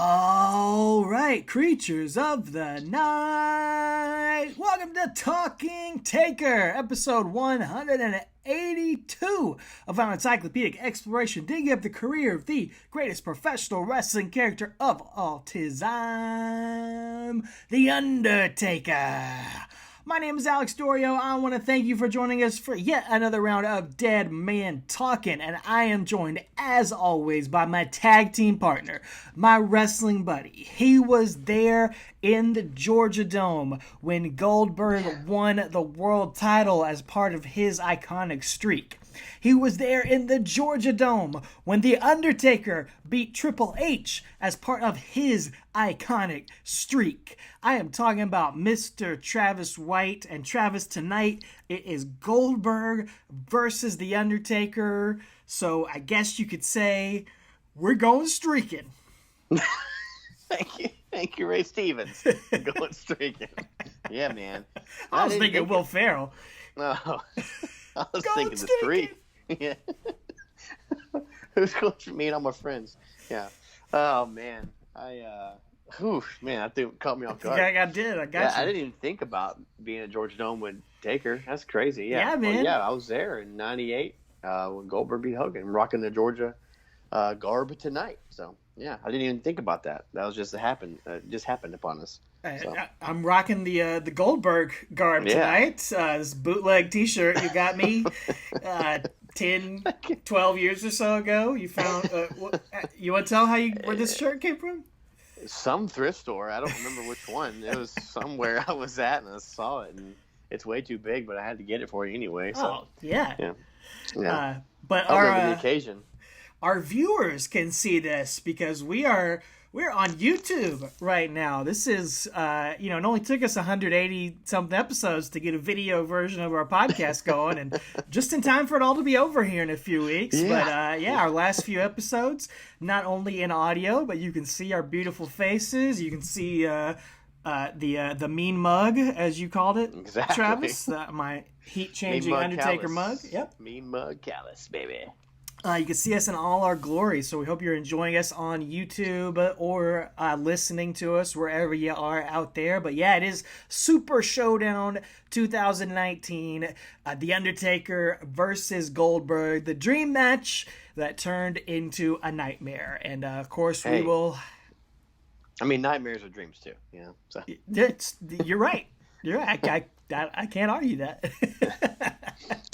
All right, creatures of the night. Welcome to Talking Taker, episode 182 of our encyclopedic exploration, digging up the career of the greatest professional wrestling character of all time, The Undertaker. My name is Alex Dorio. I want to thank you for joining us for yet another round of Dead Man Talking, and I am joined, as always, by my tag team partner, my wrestling buddy. He was there in the Georgia Dome when Goldberg won the world title as part of his iconic streak. He was there in the Georgia Dome when The Undertaker beat Triple H as part of his iconic streak. I am talking about Mr. Travis White, and Travis, tonight it is Goldberg versus The Undertaker. So I guess you could say we're going streaking. Thank you, Ray Stevens. Going streaking. Yeah, man. I was thinking Will Ferrell. No. I was thinking the streak. Yeah. Who's going for me and all my friends? Yeah. Oh man. I think caught me off guard. I did. I got you. I didn't even think about being at Georgia Dome with Taker. That's crazy. Yeah. Yeah, man. Well, yeah, I was there in '98 when Goldberg beat Hogan, rocking the Georgia garb tonight. So yeah, I didn't even think about that. That was just happened upon us. So. I'm rocking the Goldberg garb tonight. This bootleg T-shirt you got me 10, 12 years or so ago. You found. You want to tell where this shirt came from? Some thrift store. I don't remember which one. It was somewhere I was at, and I saw it, and it's way too big, but I had to get it for you anyway. So. Oh yeah. But I'll remember the occasion. Our viewers can see this because we're on YouTube right now. This is, it only took us 180-something episodes to get a video version of our podcast going, and just in time for it all to be over here in a few weeks. Yeah. But, our last few episodes, not only in audio, but you can see our beautiful faces. You can see the mean mug, as you called it, exactly. Travis. My heat-changing Undertaker callous. mug. Yep. Mean mug callous, baby. You can see us in all our glory, so we hope you're enjoying us on YouTube or listening to us wherever you are out there. But yeah, it is Super Showdown 2019, The Undertaker versus Goldberg, the dream match that turned into a nightmare. And of course, we will... I mean, nightmares are dreams too, you know? So. You're right. You're right. I can't argue that.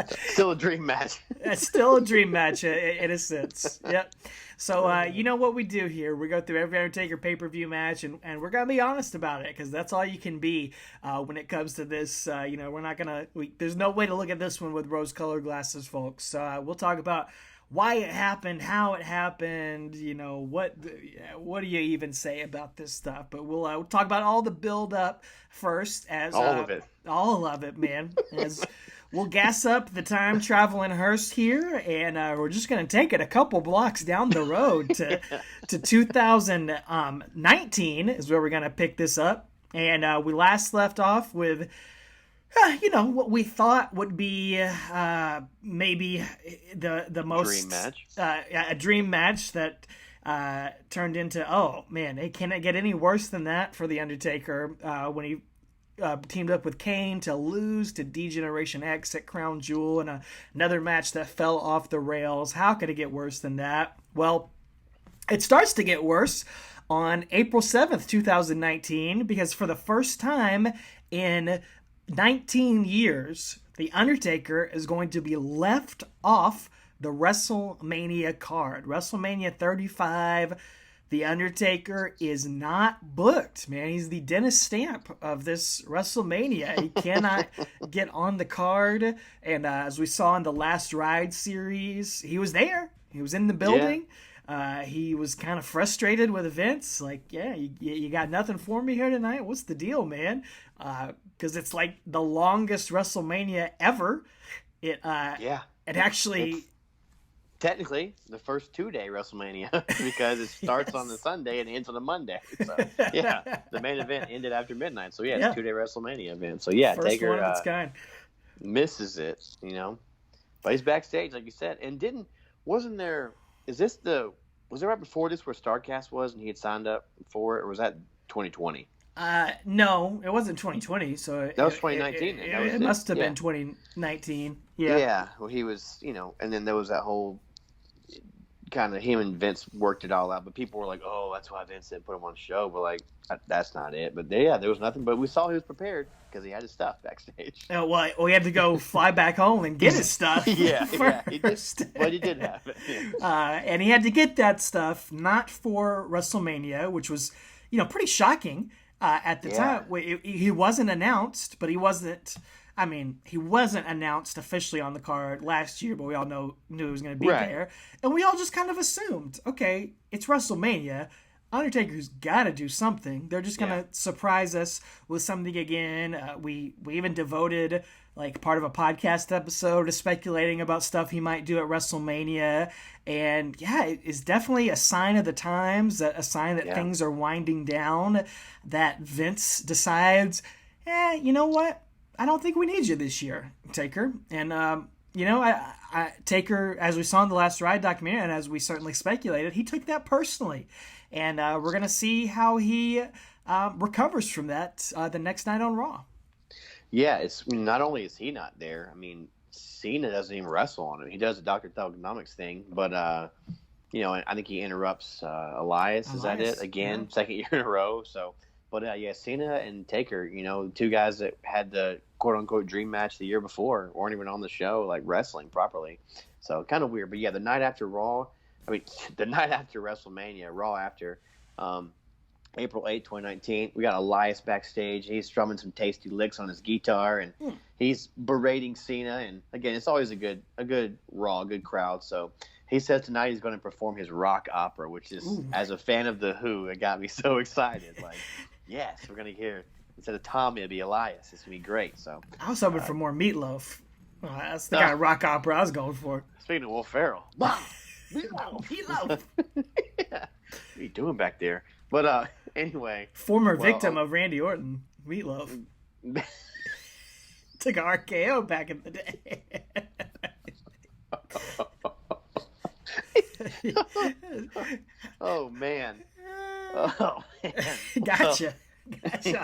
Still a dream match. It's still a dream match in a sense. Yep. So, you know what we do here. We go through every Undertaker pay-per-view match, and we're going to be honest about it, because that's all you can be when it comes to this. We're not going to... There's no way to look at this one with rose-colored glasses, folks. We'll talk about why it happened, how it happened, what do you even say about this stuff? But we'll talk about all the build-up first. All of it, man. As we'll gas up the time traveling hearse here, and we're just going to take it a couple blocks down the road to 2019 is where we're going to pick this up. And we last left off with... what we thought would be maybe the most dream match. A dream match that turned into, oh man, it can't get any worse than that for The Undertaker when he teamed up with Kane to lose to D-Generation X at Crown Jewel, and another match that fell off the rails. How could it get worse than that? Well, it starts to get worse on April 7th, 2019, because for the first time in 19 years, The Undertaker is going to be left off the WrestleMania card. WrestleMania 35, The Undertaker is not booked, man. He's the Dennis Stamp of this WrestleMania. He cannot get on the card. And as we saw in the Last Ride series, he was there. He was in the building. Yeah. He was kind of frustrated with Vince. Like, yeah, you got nothing for me here tonight? What's the deal, man? Because it's like the longest WrestleMania ever. It actually... It's technically the first 2-day WrestleMania because it starts on the Sunday and ends on a Monday. So, yeah, the main event ended after midnight. So, it's a 2-day WrestleMania event. So, yeah, first Taker one of its kind. Misses it, But he's backstage, like you said. And was Was it right before this where StarCast was and he had signed up for it, or was that 2020? No, it wasn't 2020, so That was 2019 then. That was it it. must have Yeah. been 2019. Yeah. Yeah. Well, he was, and then there was that whole kind of him and Vince worked it all out. But people were like, "Oh, that's why Vince didn't put him on the show." But like, that's not it. But yeah, there was nothing. But we saw he was prepared because he had his stuff backstage. Well, we had to go fly back home and get his stuff. Yeah, he did. first. But he did have it. Yeah. And he had to get that stuff not for WrestleMania, which was, pretty shocking at the time. He wasn't announced, but he wasn't. I mean, he wasn't announced officially on the card last year, but we all knew he was going to be there, and we all just kind of assumed, okay, it's WrestleMania. Undertaker's got to do something. They're just going to surprise us with something again. We even devoted like part of a podcast episode to speculating about stuff he might do at WrestleMania. And yeah, it is definitely a sign of the times, a sign that things are winding down, that Vince decides, you know what? I don't think we need you this year, Taker. And, Taker, as we saw in the Last Ride documentary, and as we certainly speculated, he took that personally. And we're going to see how he recovers from that the next night on Raw. Yeah, it's not only is he not there, I mean, Cena doesn't even wrestle on him. He does the Dr. Thuganomics thing, but, I think he interrupts Elias. Is that it? Again, second year in a row. So, but, Cena and Taker, the two guys that had the quote-unquote dream match the year before weren't even on the show, like, wrestling properly. So, kind of weird. But, yeah, the night after WrestleMania, Raw after, April 8th, 2019, we got Elias backstage. He's strumming some tasty licks on his guitar, and he's berating Cena. And, again, it's always a good Raw, good crowd. So he says tonight he's going to perform his rock opera, which is, as a fan of The Who, it got me so excited. Like, yes, we're going to hear, instead of Tommy, it'll be Elias. It's going to be great. So I was hoping for more Meatloaf. That's the kind of rock opera I was going for. Speaking of Will Ferrell. Wow. Meatloaf. Yeah. What are you doing back there? But anyway. Former victim of Randy Orton, Meatloaf. Took an RKO back in the day. Oh, man. Oh, man. Gotcha.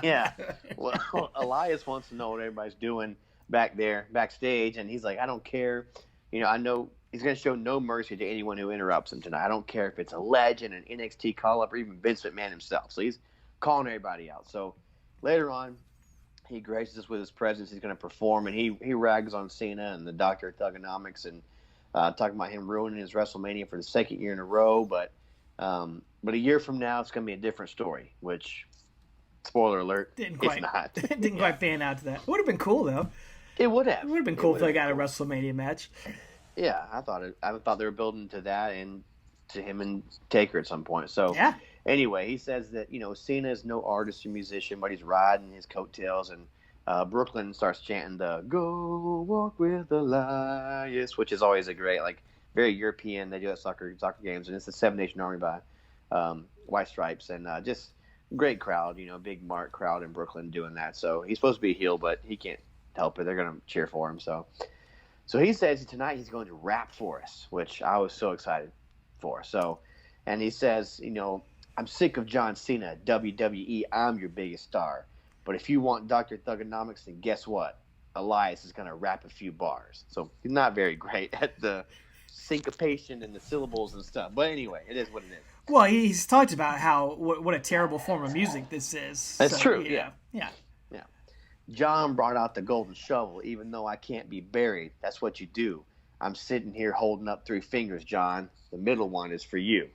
Yeah. Well, Elias wants to know what everybody's doing back there, backstage, and he's like, I don't care. I know he's going to show no mercy to anyone who interrupts him tonight. I don't care if it's a legend, an NXT call-up, or even Vince McMahon himself. So he's calling everybody out. So later on, he graces us with his presence. He's going to perform, and he rags on Cena and the Dr. Thuganomics and talking about him ruining his WrestleMania for the second year in a row. But a year from now, it's going to be a different story, which, spoiler alert, it's not. Didn't quite pan out to that. It would have been cool, though. It would have. It would have been cool if they got a WrestleMania match. Yeah, I thought they were building to that and to him and Taker at some point. So anyway, he says that Cena is no artist or musician, but he's riding his coattails, and Brooklyn starts chanting the "Go Walk with Elias," which is always a great, like, very European. They do that soccer games, and it's the Seven Nation Army by White Stripes, and just great crowd. Big Mark crowd in Brooklyn doing that. So he's supposed to be a heel, but he can't help it. They're gonna cheer for him. So he says tonight he's going to rap for us, which I was so excited for. So, and he says, I'm sick of John Cena, WWE, I'm your biggest star. But if you want Dr. Thuganomics, then guess what? Elias is going to rap a few bars. So he's not very great at the syncopation and the syllables and stuff. But anyway, it is what it is. Well, he's talked about what a terrible form of music this is. That's true, Yeah. John brought out the golden shovel, even though I can't be buried. That's what you do. I'm sitting here holding up 3 fingers, John. The middle one is for you.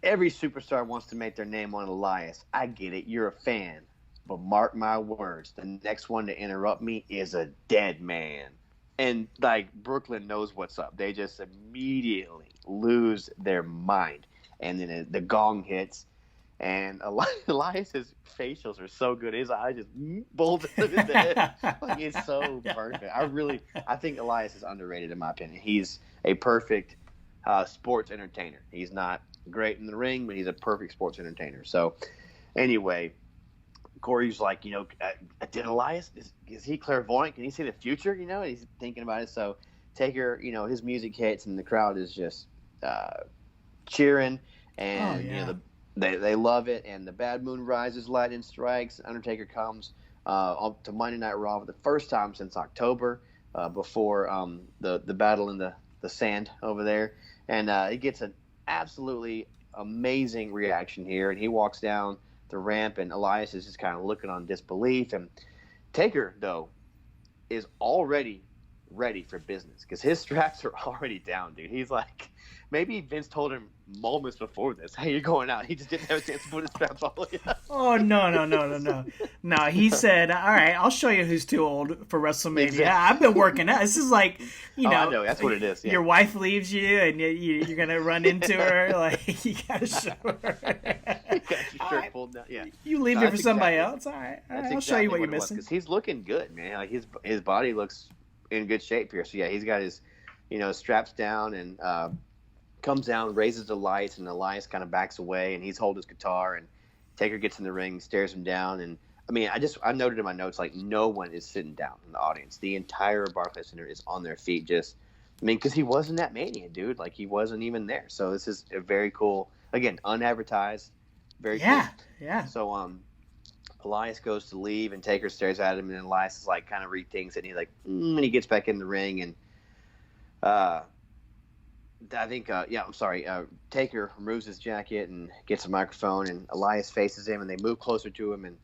Every superstar wants to make their name on Elias. I get it. You're a fan. But mark my words, the next one to interrupt me is a dead man. And, like, Brooklyn knows what's up. They just immediately lose their mind. And then the gong hits. And Elias's facials are so good. His eyes just bulge out of his head. Like, it's so perfect. I think Elias is underrated in my opinion. He's a perfect sports entertainer. He's not great in the ring, but he's a perfect sports entertainer. So, anyway, Corey's like, did Elias, is he clairvoyant? Can he see the future? He's thinking about it. So, Taker, his music hits, and the crowd is just cheering, Oh and yeah. they love it. And the Bad Moon rises, lightning strikes. Undertaker comes up to Monday Night Raw for the first time since October, before the battle in the sand over there, and he gets an absolutely amazing reaction here. And he walks down the ramp, and Elias is just kind of looking on disbelief. And Taker, though, is already ready for business because his straps are already down, dude. He's like, maybe Vince told him moments before this, "Hey, you're going out." He just didn't have a chance to put his straps all the way up. Oh no no no no no no! He said, "All right, I'll show you who's too old for WrestleMania. Exactly. I've been working out. This is like, Oh, I know. That's what it is. Yeah. your wife leaves you and you're gonna run into her. Like you gotta show her. You got your All shirt right, pulled down. Yeah. you leave No, here for that's somebody exactly. else. All right, That's I'll show you what exactly you're what it was missing. because he's looking good, man. Like his body looks in good shape here. So yeah, he's got his straps down and comes down, raises the lights, and Elias kind of backs away, and he's holding his guitar, and Taker gets in the ring, stares him down, and I mean, I noted in my notes like no one is sitting down in the audience. The entire Barclays Center is on their feet, because he wasn't at Mania, dude. Like he wasn't even there. So this is a very cool, again, unadvertised, very cool. Yeah, yeah. So Elias goes to leave, and Taker stares at him, and Elias is like kind of rethinks it, and he's like, and he gets back in the ring, and I think, I'm sorry. Taker removes his jacket and gets a microphone, and Elias faces him, and they move closer to him, and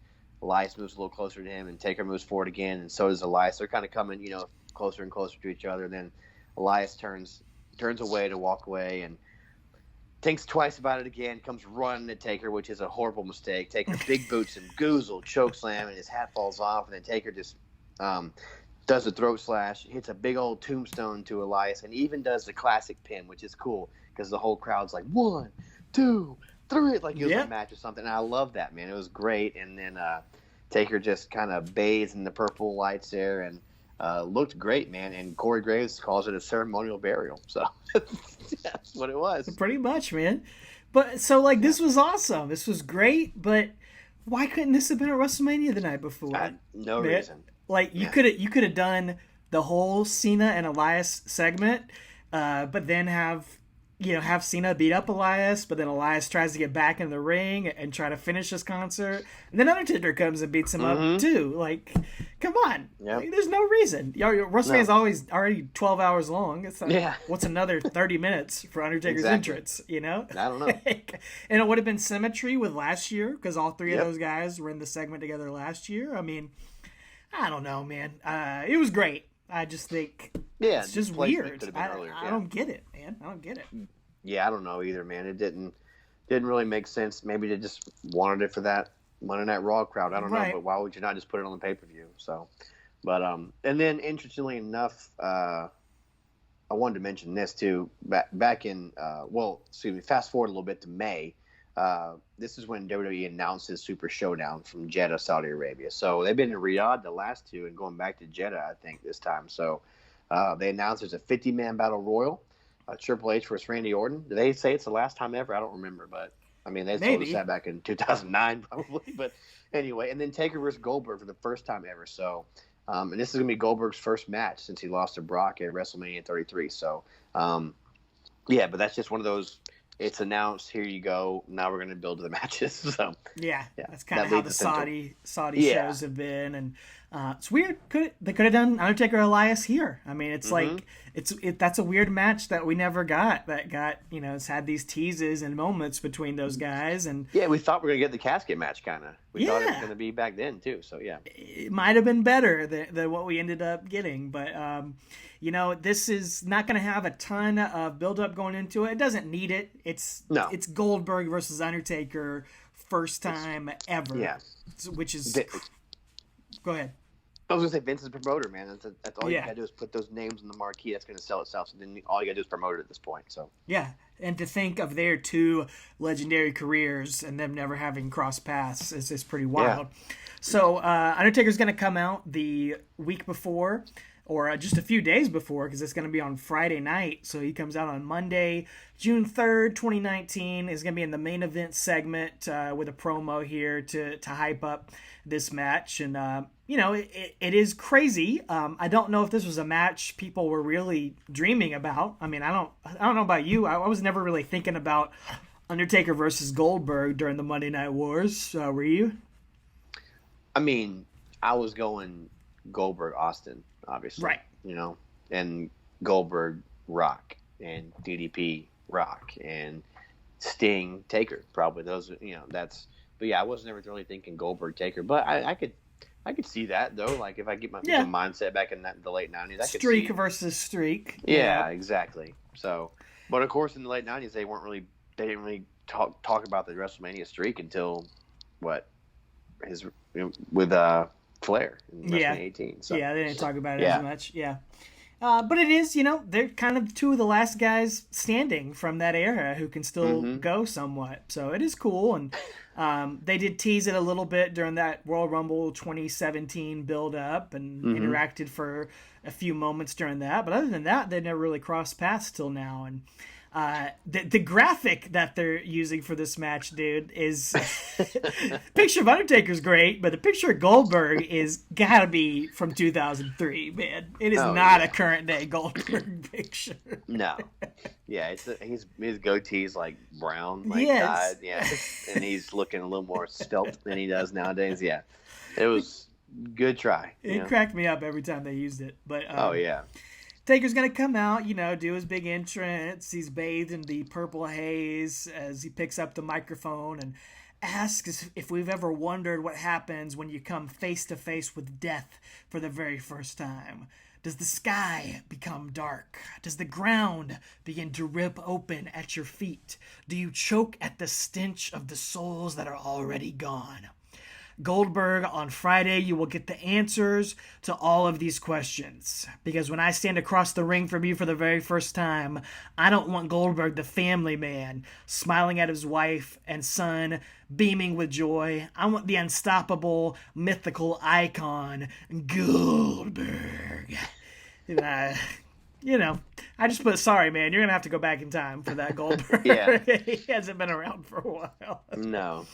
Elias moves a little closer to him, and Taker moves forward again, and so does Elias. They're kind of coming, closer and closer to each other. And then Elias turns away to walk away, and thinks twice about it again. Comes running at Taker, which is a horrible mistake. Taker big boots him, goozle, choke slam, and his hat falls off, and then Taker just does a throat slash, hits a big old tombstone to Elias, and even does the classic pin, which is cool because the whole crowd's like 1, 2, 3, like it was a match or something. And I love that, man. It was great. And then Taker just kind of bathes in the purple lights there and looked great, man. And Corey Graves calls it a ceremonial burial, so that's what it was. Pretty much, man. But so like this was awesome. This was great, but why couldn't this have been at WrestleMania the night before? No reason. Like you could have done the whole Cena and Elias segment, but then have Cena beat up Elias, but then Elias tries to get back in the ring and try to finish his concert, and then Undertaker comes and beats him up too. Like, come on, like, there's no reason. WrestleMania's always already 12 hours long. It's like, what's another 30 minutes for Undertaker's entrance? I don't know. And it would have been symmetry with last year because all three of those guys were in the segment together last year. I mean, I don't know, man. It was great. I just think it's just weird. I don't get it, man. I don't get it. Yeah, I don't know either, man. It didn't really make sense. Maybe they just wanted it for that Monday Night Raw crowd. I don't know, but why would you not just put it on the pay-per-view? So, but and then interestingly enough, I wanted to mention this too. Back in fast forward a little bit to May. This is when WWE announces Super Showdown from Jeddah, Saudi Arabia. So they've been in Riyadh the last two and going back to Jeddah, I think, this time. So they announced there's a 50-man battle royal, Triple H versus Randy Orton. Did they say it's the last time ever? I don't remember, but I mean, they told us that back in 2009 probably. But anyway, and then Taker versus Goldberg for the first time ever. So, and this is going to be Goldberg's first match since he lost to Brock at WrestleMania 33. So, but that's just one of those. It's announced. Here you go. Now we're going to build to the matches. So yeah, that's kind of how the Saudi shows have been, and it's weird. They could have done Undertaker Elias here. I mean, it's like that's a weird match that we never got. That got it's had these teases and moments between those guys, and we thought we were going to get the casket match kind of. We thought it was going to be back then too. So yeah, it might have been better than what we ended up getting, but. This is not going to have a ton of build-up going into it. It doesn't need it. It's Goldberg versus Undertaker, first time ever. Yeah. Which is... Go ahead. I was going to say Vince is a promoter, man. That's all you got to do is put those names in the marquee. That's going to sell itself. So then all you got to do is promote it at this point. So yeah, and to think of their two legendary careers and them never having crossed paths is pretty wild. Yeah. So Undertaker's going to come out the week before, or just a few days before, because it's going to be on Friday night. So he comes out on Monday, June 3rd, 2019. Is going to be in the main event segment with a promo here to hype up this match. And it is crazy. I don't know if this was a match people were really dreaming about. I mean, I don't know about you. I was never really thinking about Undertaker versus Goldberg during the Monday Night Wars. Were you? I mean, I was going Goldberg Austin, obviously. Right. And Goldberg Rock and DDP Rock and Sting Taker. Probably those, that's. But yeah, I was never really thinking Goldberg Taker. But I could see that though. Like if I get my mindset back in the late '90s, I could streak see versus streak. Yeah, exactly. So, but of course, in the late '90s, they didn't really talk about the WrestleMania streak until with Flair in WrestleMania 18. So yeah, they didn't talk about it as much. Yeah. But it is, they're kind of two of the last guys standing from that era who can still go somewhat. So it is cool. And they did tease it a little bit during that Royal Rumble 2017 build-up and interacted for a few moments during that. But other than that, they never really crossed paths till now. And the graphic that they're using for this match, dude, is picture of Undertaker's great, but the picture of Goldberg is gotta be from 2003, man. It is not a current day Goldberg picture. No, yeah, his goatee's like brown, dyed, and he's looking a little more svelte than he does nowadays. Yeah, it was good try. It cracked me up every time they used it, but yeah. Taker's going to come out, do his big entrance. He's bathed in the purple haze as he picks up the microphone and asks if we've ever wondered what happens when you come face to face with death for the very first time. Does the sky become dark? Does the ground begin to rip open at your feet? Do you choke at the stench of the souls that are already gone? Goldberg, on Friday, you will get the answers to all of these questions. Because when I stand across the ring from you for the very first time, I don't want Goldberg, the family man, smiling at his wife and son, beaming with joy. I want the unstoppable, mythical icon, Goldberg. I just put, sorry, man, you're going to have to go back in time for that Goldberg. Yeah. He hasn't been around for a while. No.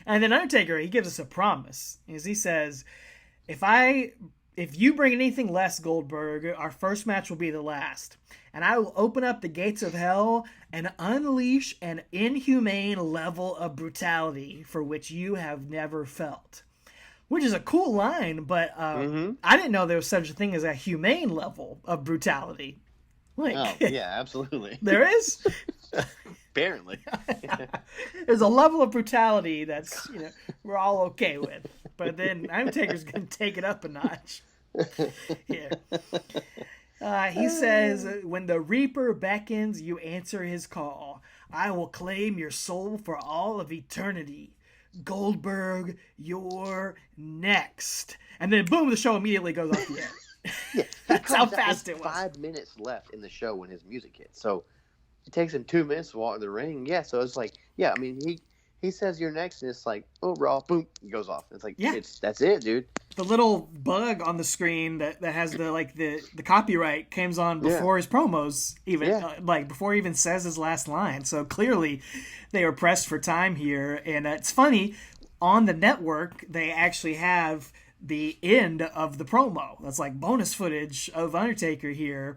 And then Undertaker, he gives us a promise. He says, if you bring anything less, Goldberg, our first match will be the last. And I will open up the gates of hell and unleash an inhumane level of brutality for which you have never felt. Which is a cool line, but I didn't know there was such a thing as a humane level of brutality. Yeah, absolutely. There is? Apparently. There's a level of brutality that's, we're all okay with. But then Undertaker's going to take it up a notch. Yeah. He says, when the Reaper beckons, you answer his call. I will claim your soul for all of eternity. Goldberg, you're next. And then, boom, the show immediately goes off the air. Yeah, that's how fast it was. 5 minutes left in the show when his music hits. So it takes him 2 minutes to walk to the ring. Yeah, so it's like, I mean, he says you're next, and it's like, oh, Raw, boom, it goes off. It's like, that's it, dude. The little bug on the screen that has the copyright comes on before his promos, even before he even says his last line. So clearly they were pressed for time here. And it's funny, on the network, they actually have the end of the promo. That's like bonus footage of Undertaker here.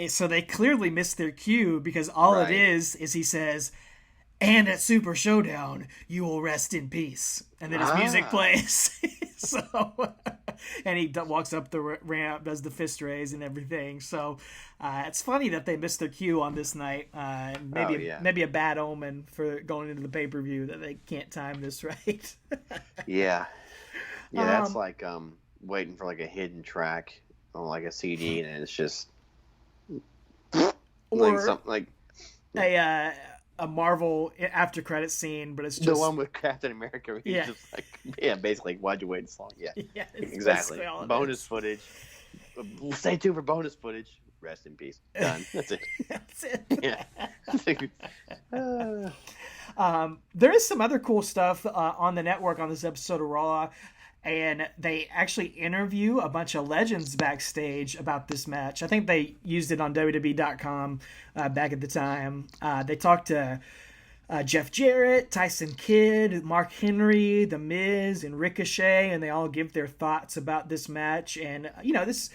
So they clearly missed their cue, because all it is he says, and at Super Showdown, you will rest in peace. And then his music plays. And he walks up the ramp, does the fist raise and everything. So it's funny that they missed their cue on this night. Maybe a bad omen for going into the pay-per-view that they can't time this right. Yeah, that's like waiting for like a hidden track on like a CD, and it's just like something like a Marvel after credit scene, but it's just the one with Captain America. He's just like, basically, why'd you wait this long? Yeah, exactly. Bonus footage. Stay tuned for bonus footage. Rest in peace. Done. That's it. That's it. Yeah. There is some other cool stuff on the network on this episode of Raw. And they actually interview a bunch of legends backstage about this match. I think they used it on WWE.com back at the time. They talked to Jeff Jarrett, Tyson Kidd, Mark Henry, The Miz, and Ricochet, and they all give their thoughts about this match. And this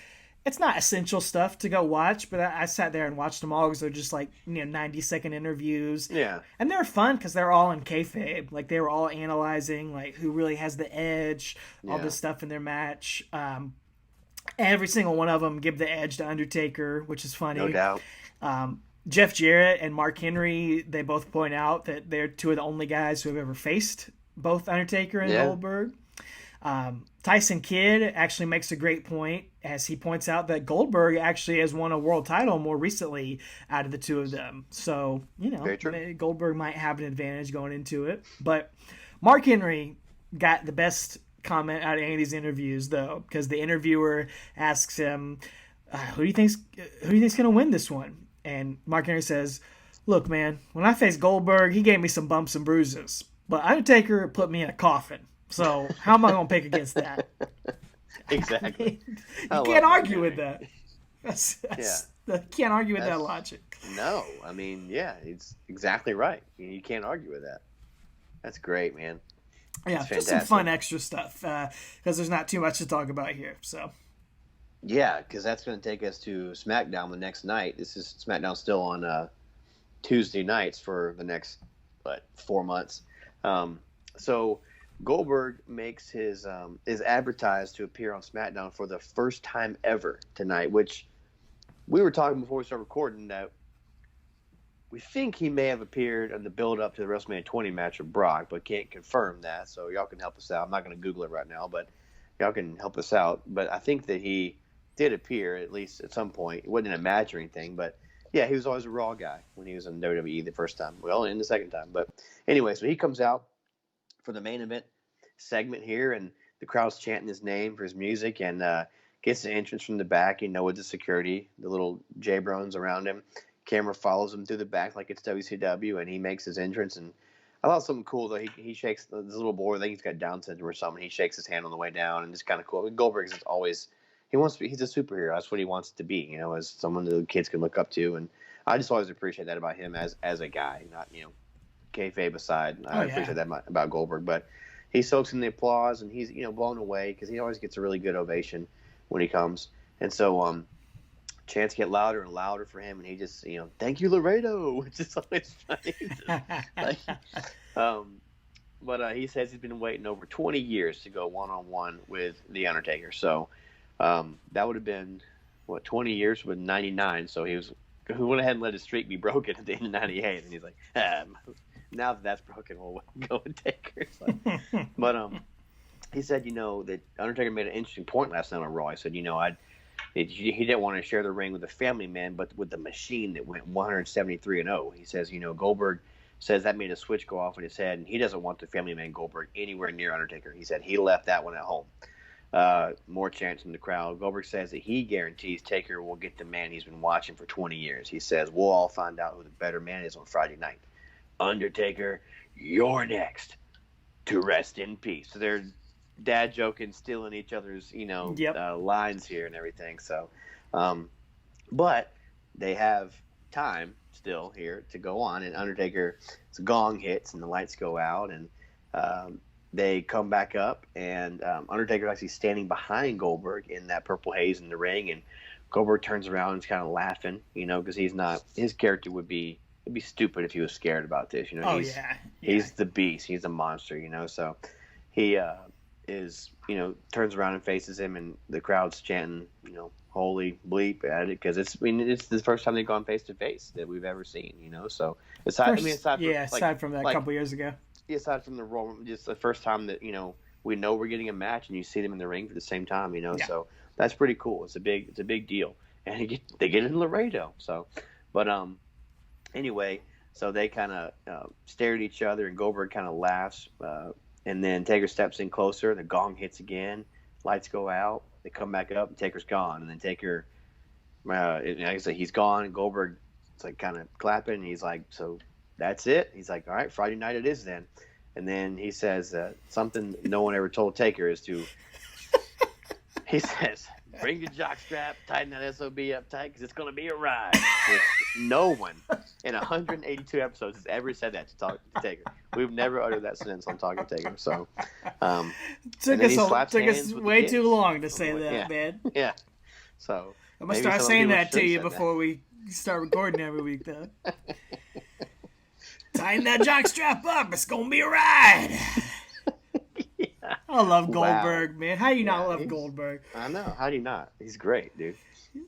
it's not essential stuff to go watch, but I sat there and watched them all because they're just like 90-second interviews. Yeah, and they're fun because they're all in kayfabe. Like they were all analyzing like who really has the edge, all this stuff in their match. Every single one of them give the edge to Undertaker, which is funny. no doubt. Jeff Jarrett and Mark Henry, they both point out that they're two of the only guys who have ever faced both Undertaker and Goldberg. Tyson Kidd actually makes a great point as he points out that Goldberg actually has won a world title more recently out of the two of them. So, Goldberg might have an advantage going into it. But Mark Henry got the best comment out of any of these interviews, though, because the interviewer asks him, who do you think's going to win this one? And Mark Henry says, look, man, when I faced Goldberg, he gave me some bumps and bruises. But Undertaker put me in a coffin. So how am I going to pick against that? Exactly. You can't argue with that. You can't argue with that logic. No. I mean, it's exactly right. You can't argue with that. That's great, man. Yeah, just some fun extra stuff because there's not too much to talk about here. So. Yeah, because that's going to take us to SmackDown the next night. This is SmackDown still on Tuesday nights for the next 4 months. So Goldberg makes is advertised to appear on SmackDown for the first time ever tonight, which we were talking before we started recording that we think he may have appeared in the build-up to the WrestleMania 20 match with Brock, but can't confirm that. So y'all can help us out. I'm not going to Google it right now, but y'all can help us out. But I think that he did appear at least at some point. It wasn't in a match or anything, but yeah, he was always a Raw guy when he was in WWE the first time. Well, and the second time. But anyway, so he comes out for the main event segment here, and the crowd's chanting his name for his music, and gets the entrance from the back, with the security, the little J-Brones around him. Camera follows him through the back like it's WCW, and he makes his entrance. And I thought something cool, though. He shakes this little boy, I think he's got Down syndrome or something. He shakes his hand on the way down, and it's kind of cool. I mean, Goldberg is always... he's a superhero. That's what he wants to be, as someone the kids can look up to. And I just always appreciate that about him as a guy, not, kayfabe aside. I appreciate that about Goldberg. But he soaks in the applause, and he's, blown away because he always gets a really good ovation when he comes. And so chants get louder and louder for him, and he just, thank you, Laredo, which is always funny. But he says he's been waiting over 20 years to go one-on-one with The Undertaker. So that would have been 20 years with 99. So he went ahead and let his streak be broken at the end of 98, and he's like, now that's broken, we'll go with Taker. So, but he said, that Undertaker made an interesting point last night on Raw. He said, he didn't want to share the ring with a family man, but with the machine that went 173-0. He says, Goldberg says that made a switch go off in his head, and he doesn't want the family man Goldberg anywhere near Undertaker. He said he left that one at home. More chants from the crowd. Goldberg says that he guarantees Taker will get the man he's been watching for 20 years. He says, we'll all find out who the better man is on Friday night. Undertaker, you're next to rest in peace. So they're dad joking, stealing each other's, lines here and everything. So, but they have time still here to go on. And Undertaker's gong hits and the lights go out, and they come back up, and Undertaker's actually standing behind Goldberg in that purple haze in the ring, and Goldberg turns around and is kind of laughing, because he's not. His character would be it'd be stupid if he was scared about this. He's the beast. He's a monster. So he is turns around and faces him, and the crowd's chanting holy bleep at it because it's the first time they've gone face to face that we've ever seen. So aside from that couple years ago. Aside from the Raw, just the first time that we know we're getting a match and you see them in the ring for the same time, so that's pretty cool. It's a big deal, and they get in Laredo. So, but anyway, so they kind of stare at each other, and Goldberg kind of laughs, and then Taker steps in closer. The gong hits again, lights go out, they come back up, and Taker's gone, and then Taker, like I said, he's gone, and Goldberg is like kind of clapping, and he's like, so. That's it. He's like, all right, Friday night it is then. And then he says something no one ever told Taker is to, he says, Bring your jock strap, tighten that SOB up tight, because it's going to be a ride. Which no one in 182 episodes has ever said that to Taker. We've never uttered that sentence on Talking Taker. So, took us way too long to say that, man. Yeah. So I'm gonna start saying that to you before we start recording every week, though. Tighten that jock strap up. It's gonna be a ride. Yeah. I love Goldberg, man. How do you not love Goldberg? I know. How do you not? He's great, dude.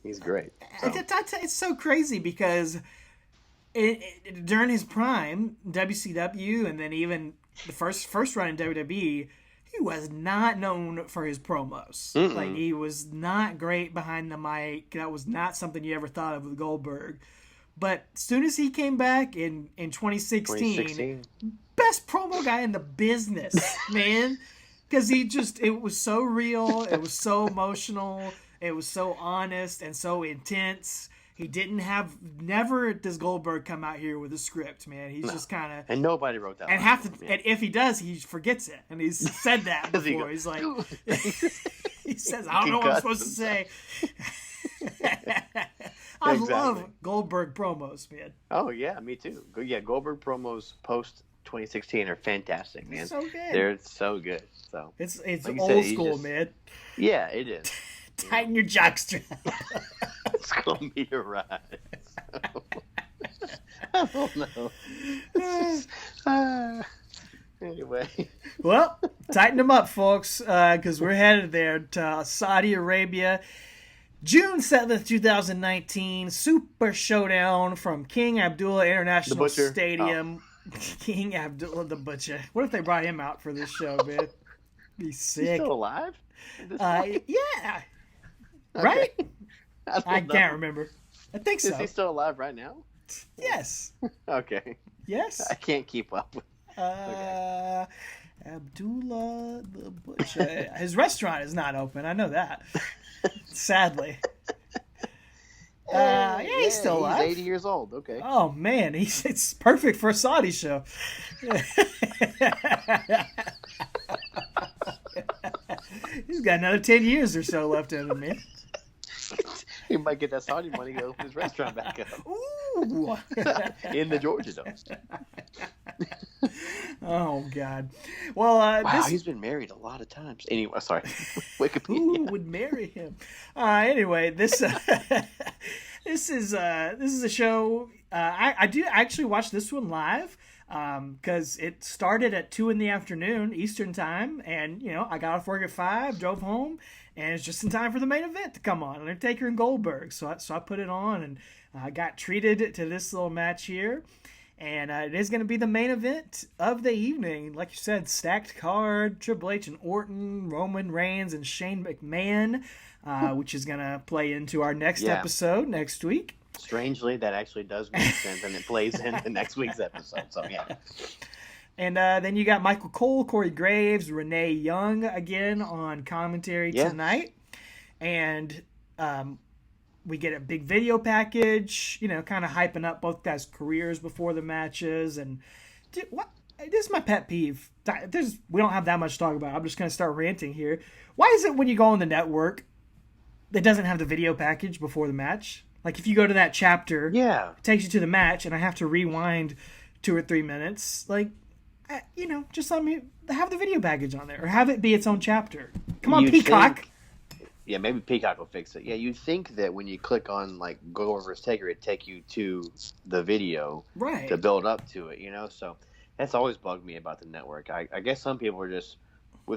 He's great. So. It's so crazy because during his prime, WCW, and then even the first run in WWE, he was not known for his promos. Like, he was not great behind the mic. That was not something you ever thought of with Goldberg. But as soon as he came back in 2016, best promo guy in the business, man. Because it was so real. It was so emotional. It was so honest and so intense. He never does Goldberg come out here with a script, man. He's just kind of... And nobody wrote that. And and if he does, he forgets it. And he's said that before. He's like... he says, I don't know what I'm supposed to say. I love Goldberg promos, man. Oh, yeah, me too. Yeah, Goldberg promos post 2016 are fantastic, man. So good. They're so good. So it's like old school, man. Yeah, it is. Tighten your jockstrap. It's gonna be a ride. I don't know. Anyway. Well, tighten them up, folks, because we're headed there to Saudi Arabia. June 7th, 2019, Super Showdown from King Abdullah International Stadium. Oh. King Abdullah the Butcher. What if they brought him out for this show, man? Be sick. He's still alive? Yeah. Right? I can't remember. I think so. Is he still alive right now? Yes. Okay. Yes? I can't keep up with Abdullah the Butcher. His restaurant is not open. I know that. Sadly. He's still alive. He's 80 years old. Okay. Oh, man. It's perfect for a Saudi show. He's got another 10 years or so left in him, man. He might get that Saudi money to open his restaurant back up. Ooh. In the Georgia Dome. Oh, God. Well, wow, he's been married a lot of times. Anyway, sorry. Wikipedia. Who would marry him? Anyway, this is a show. I do actually watch this one live because it started at 2 p.m. Eastern time, and I got off work at 5, drove home, and it's just in time for the main event to come on, Undertaker and Goldberg. So I put it on, and I got treated to this little match here. And it is going to be the main event of the evening. Like you said, stacked card, Triple H and Orton, Roman Reigns and Shane McMahon, which is going to play into our next episode next week. Strangely, that actually does make sense, and it plays into next week's episode. So, yeah. And then you got Michael Cole, Corey Graves, Renee Young again on commentary tonight. And we get a big video package, kind of hyping up both guys' careers before the matches. And this is my pet peeve. We don't have that much to talk about. I'm just going to start ranting here. Why is it when you go on the network, it doesn't have the video package before the match? Like, if you go to that chapter, it takes you to the match, and I have to rewind 2 or 3 minutes. Like, just let me have the video package on there, or have it be its own chapter. Come on, Peacock. Yeah, maybe Peacock will fix it. Yeah, you'd think that when you click on, like, Goldberg vs. Taker, it'd take you to the video to build up to it, So that's always bugged me about the network. I guess some people are just,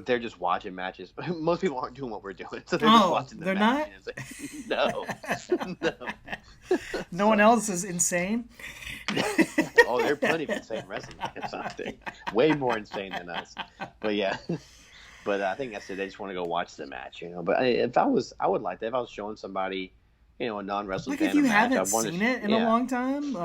they're just watching matches. Most people aren't doing what we're doing, so they're just watching the match. Not? No. No one else is insane? Oh, there are plenty of insane wrestling fans out there. Way more insane than us. But, yeah. But I think that's it. They just want to go watch the match, But I would like that. If I was showing somebody, a non-wrestling fan, if you haven't seen it in a long time,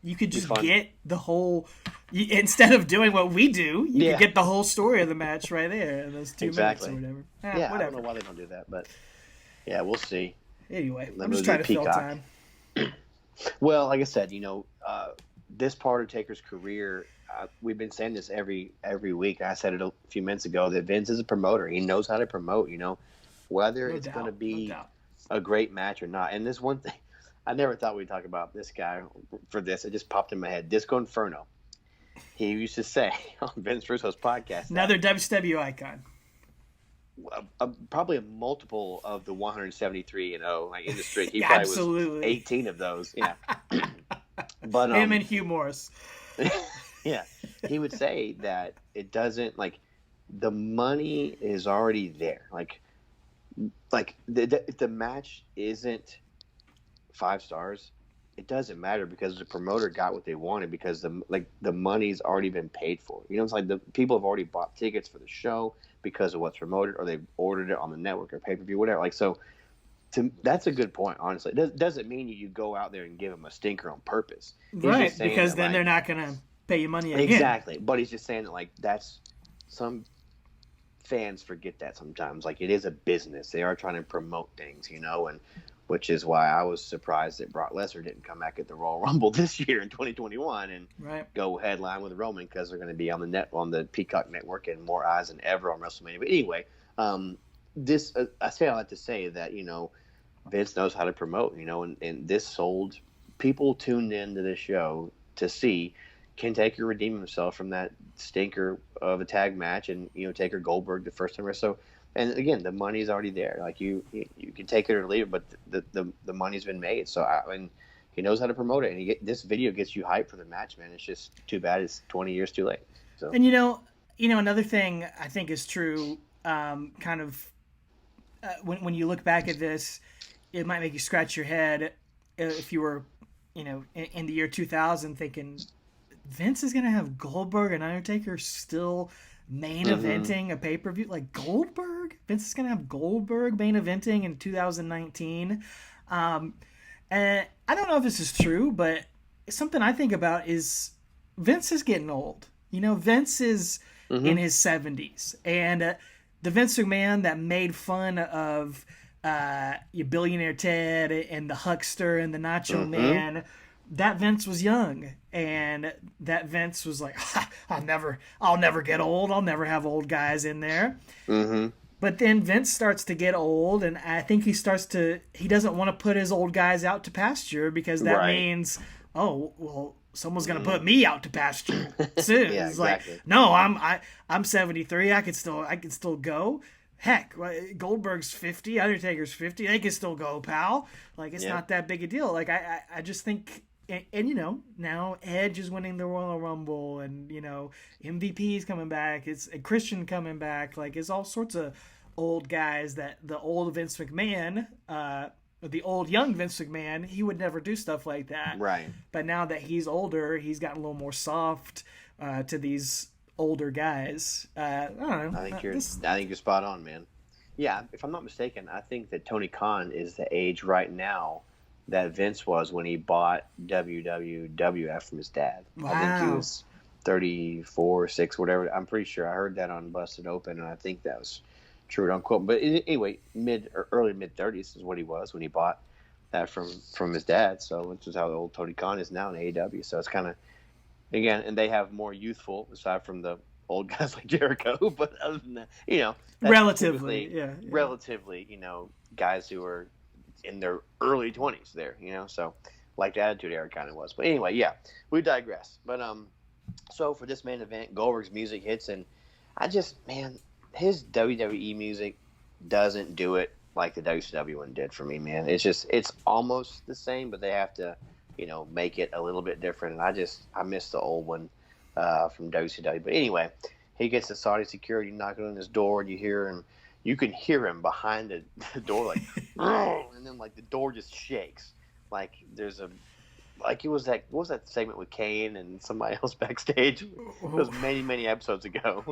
you could just get the whole. Instead of doing what we do, you could get the whole story of the match right there in those 2 minutes or whatever. Whatever. I don't know why they don't do that, but we'll see. Anyway, I'm just trying to fill time. Well, like I said, this part of Taker's career. We've been saying this every week. I said it a few minutes ago that Vince is a promoter. He knows how to promote. whether No it's going to doubt. No be doubt. a great match or not. And this one thing, I never thought we'd talk about this guy for this. It just popped in my head. Disco Inferno. He used to say on Vince Russo's podcast that Another WCW icon. probably a multiple of the 173 like in the streak. He probably was Absolutely. 18 of those. Yeah. But Him and Hugh Morris. yeah, he would say that it doesn't like the money is already there. Like if the match isn't 5 stars, it doesn't matter because the promoter got what they wanted because the money's already been paid for. You know, it's like the people have already bought tickets for the show because of what's promoted, or they've ordered it on the network or pay-per-view, whatever. Like, so that's a good point, honestly. It doesn't mean you go out there and give them a stinker on purpose. Right, because then they're not going to pay you money again. Exactly. But he's just saying that, like, that's some fans forget that sometimes. Like, it is a business. They are trying to promote things, and which is why I was surprised that Brock Lesnar didn't come back at the Royal Rumble this year in 2021 and go headline with Roman because they're going to be on the Peacock Network and more eyes than ever on WrestleMania. But anyway, I say all that to say that Vince knows how to promote, and this sold. People tuned into this show to see Ken Taker redeem himself from that stinker of a tag match, and Taker Goldberg the first time. So. And again, the money's already there. Like you can take it or leave it, but the money's been made. So he knows how to promote it, and this video gets you hyped for the match, man. It's just too bad it's 20 years too late. So. And another thing I think is true. When you look back at this, it might make you scratch your head if you were, in the year 2000 thinking Vince is gonna have Goldberg and Undertaker still main eventing a pay-per-view. Like, Goldberg? Vince is going to have Goldberg main eventing in 2019. And I don't know if this is true, but something I think about is Vince is getting old. Vince is in his 70s. And the Vince McMahon that made fun of your Billionaire Ted and the Huckster and the Nacho Man, that Vince was young, and that Vince was like, I'll never get old. I'll never have old guys in there. But then Vince starts to get old, and I think he doesn't want to put his old guys out to pasture because that means, someone's going to put me out to pasture soon. Yeah, it's exactly. like, no, I'm 73. I can still go. Heck, Goldberg's 50, Undertaker's 50. They can still go, pal. Like, it's not that big a deal. Like, I just think, and now Edge is winning the Royal Rumble, and MVP is coming back. It's Christian coming back. Like, it's all sorts of old guys that the old Vince McMahon, the old young Vince McMahon, he would never do stuff like that. Right. But now that he's older, he's gotten a little more soft to these older guys. I don't know. I think you're spot on, man. Yeah, if I'm not mistaken, I think that Tony Khan is the age right now that Vince was when he bought WWF from his dad. Wow. I think he was 34, 6, whatever. I'm pretty sure I heard that on Busted Open, and I think that was true. Don't quote. But anyway, early mid 30s is what he was when he bought that from his dad. So which is how old Tony Khan is now in AEW. So it's kind of, again, and they have more youthful aside from the old guys like Jericho. But other than that, that's relatively, relatively, guys who are in their early 20s there, so like the Attitude Era kind of was. But anyway, yeah, we digress. But so for this main event, Goldberg's music hits, and his WWE music doesn't do it like the WCW one did for me, man. It's almost the same, but they have to, make it a little bit different. And I miss the old one from WCW. But anyway, he gets the Saudi security knocking on his door, and you can hear him behind the door, like, and then like the door just shakes. Like there's what was that segment with Kane and somebody else backstage? It was many, many episodes ago.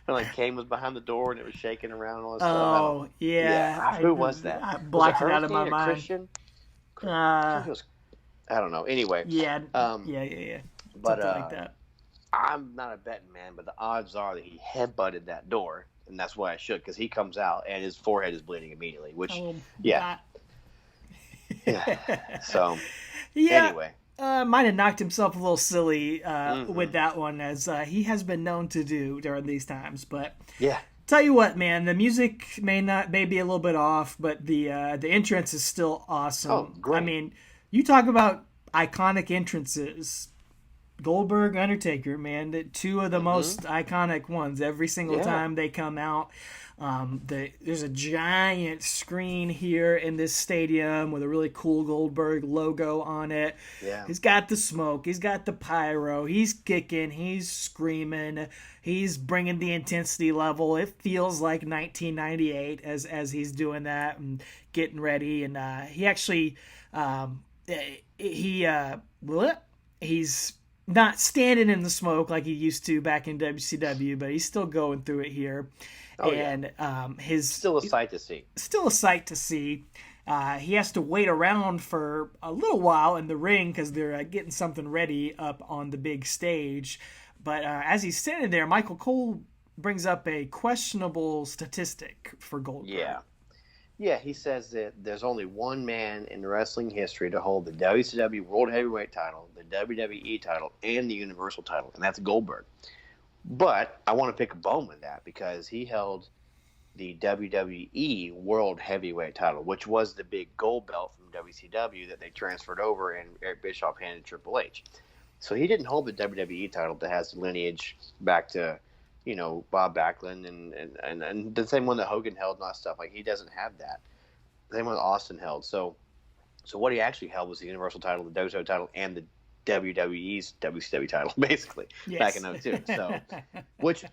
And like Kane was behind the door and it was shaking around and all this stuff. Oh, yeah. Who was that? I blocked it out of my mind. Christian? I don't know. Anyway. Yeah. Yeah. But something like that. I'm not a betting man, but the odds are that he headbutted that door, and that's why I shook, because he comes out and his forehead is bleeding immediately. Which, yeah. So, anyway. Might have knocked himself a little silly with that one, as he has been known to do during these times. But Tell you what, man, the music may be a little bit off, but the entrance is still Oh, awesome. I great. mean, you talk about iconic entrances. Goldberg, Undertaker, man, two of the Mm-hmm. most iconic ones. Every single Yeah. time they come out, there's a giant screen here in this stadium with a really cool Goldberg logo on it. Yeah. He's got the smoke, he's got the pyro, he's kicking, he's screaming, he's bringing the intensity level. It feels like 1998 as he's doing that and getting ready. And he actually he he's not standing in the smoke like he used to back in WCW, but he's still going through it here. Oh, yeah. And his Still a sight to see. still a sight to see. He has to wait around for a little while in the ring because they're getting something ready up on the big stage. But as he's standing there, Michael Cole brings up a questionable statistic for Goldberg. Yeah. Yeah, he says that there's only one man in wrestling history to hold the WCW World Heavyweight title, the WWE title, and the Universal title, and that's Goldberg. But I want to pick a bone with that because he held the WWE World Heavyweight title, which was the big gold belt from WCW that they transferred over and Eric Bischoff handed Triple H. So he didn't hold the WWE title that has lineage back to, Bob Backlund and the same one that Hogan held and all that stuff. Like, he doesn't have that. The same one that Austin held. So what he actually held was the Universal title, the WCW title, and the WWE's WCW title, basically, back Yes. in '02. So, which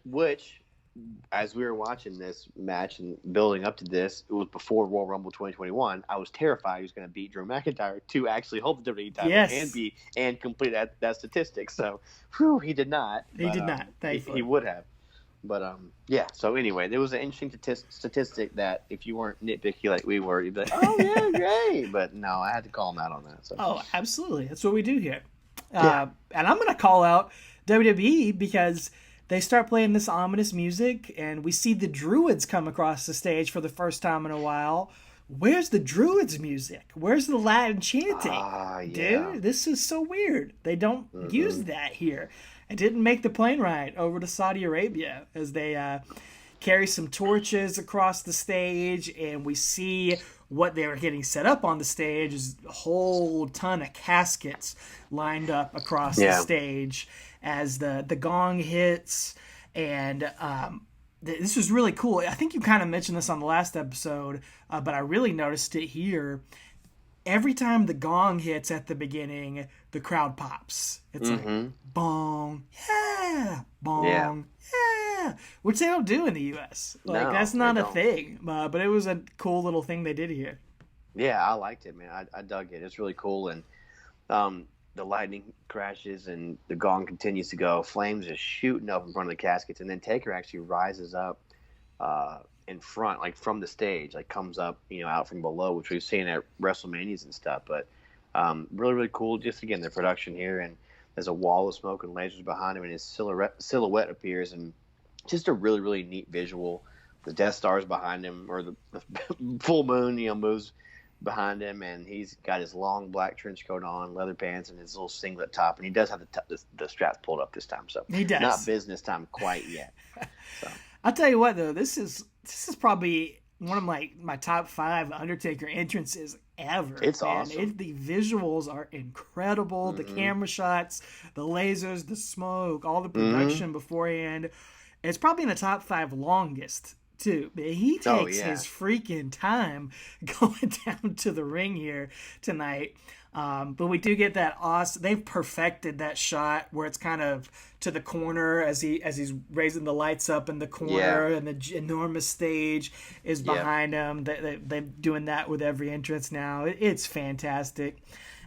as we were watching this match and building up to this, it was before Royal Rumble 2021. I was terrified he was going to beat Drew McIntyre to actually hold the WWE title Yes. and complete that statistic. So, he did not. He But, did not, he thankfully. would have. But yeah. So anyway, there was an interesting statistic that if you weren't nitpicky like we were, you'd be like, "Oh yeah, great." But no, I had to call him out on that. So Oh, absolutely. That's what we do here. yeah. And I'm going to call out WWE because they start playing this ominous music, and we see the Druids come across the stage for the first time in a while. Where's the Druids music? Where's the Latin chanting? Ah, yeah. Dude, this is so weird. They don't use Mm-mm. that here. I didn't make the plane ride over to Saudi Arabia as they carry some torches across the stage, and we see what they were getting set up on the stage is a whole ton of caskets lined up across the Yeah. stage as the gong hits. And this was really cool. I think you kind of mentioned this on the last episode, but I really noticed it here. Every time the gong hits at the beginning, the crowd pops. It's like bong, yeah, Yeah. bong, yeah, which they don't do in the U.S. Like No, that's they not a don't. thing. But it was a cool little thing they did here. Yeah, I liked it, man. I dug it. It's really cool, and the lightning crashes and the gong continues to go. Flames is shooting up in front of the caskets, and then Taker actually rises up in front, like from the stage, like comes up, out from below, which we've seen at WrestleManias and stuff. But really, really cool. Just again, the production here, and there's a wall of smoke and lasers behind him, and his silhouette appears, and just a really, really neat visual. The Death Star's behind him, or the full moon, moves behind him, and he's got his long black trench coat on, leather pants, and his little singlet top, and he does have the straps pulled up this time, so He does. not business time quite yet. So I'll tell you what though, this is probably one of my top 5 Undertaker entrances ever. It's man. awesome. The visuals are incredible. The camera shots, the lasers, the smoke, all the production beforehand. It's probably in the top 5 longest too. But he Oh, takes yeah. his freaking time going down to the ring here tonight. But we do get that awesome. They've perfected that shot where it's kind of to the corner as he's raising the lights up in the corner, Yeah. and the enormous stage is Yep. behind him. They're doing that with every entrance now. It's fantastic.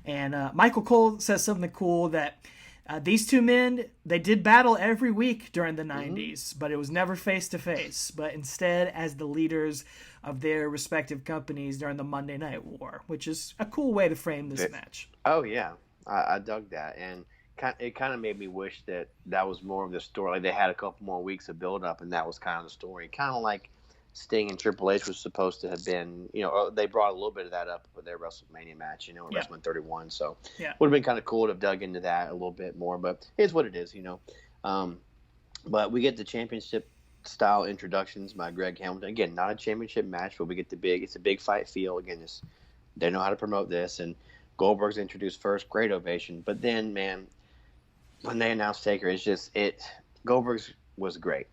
And Michael Cole says something cool that. These two men, they did battle every week during the 90s, but it was never face to face, but instead as the leaders of their respective companies during the Monday Night War, which is a cool way to frame this match. Oh yeah, I dug that, and it kind of made me wish that was more of the story. Like they had a couple more weeks of build up, and that was kind of the story. Kind of like Sting and Triple H was supposed to have been. They brought a little bit of that up with their WrestleMania match. In Yeah. WrestleMania 31. So Yeah. would have been kind of cool to have dug into that a little bit more. But it's what it is. But we get the championship style introductions by Greg Hamilton. Again, not a championship match, but we get it's a big fight feel. Again, they know how to promote this. And Goldberg's introduced first, great ovation. But then, man, when they announced Taker, Goldberg's was great,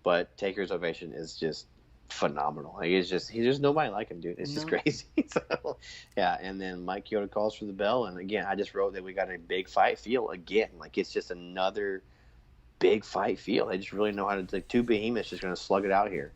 but Taker's ovation is just phenomenal. Like, he's just nobody like him, dude. It's just crazy. So, yeah, and then Mike Chioda calls for the bell, and again, I just wrote that we got a big fight feel again. Like, it's just another big fight feel. They just really know how to. The two behemoths just going to slug it out here.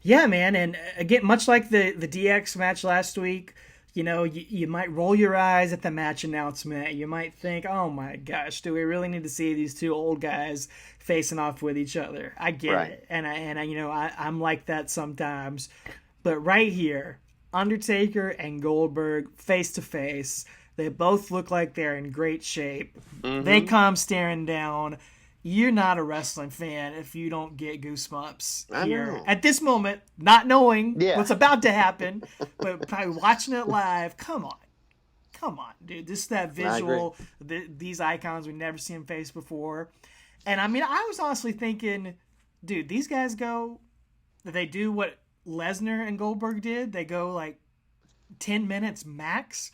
Yeah, man, and again, much like the DX match last week, you might roll your eyes at the match announcement. You might think, "Oh my gosh, do we really need to see these two old guys facing off with each other?" I get it, and I'm like that sometimes, but right here, Undertaker and Goldberg face to face. They both look like they're in great shape. Mm-hmm. They come staring down. You're not a wrestling fan if you don't get goosebumps here at this moment, not knowing what's about to happen, but probably watching it live. Come on, dude. This is that visual, these icons we've never seen face before. And I mean, I was honestly thinking, dude, these guys they do what Lesnar and Goldberg did. They go like 10 minutes max,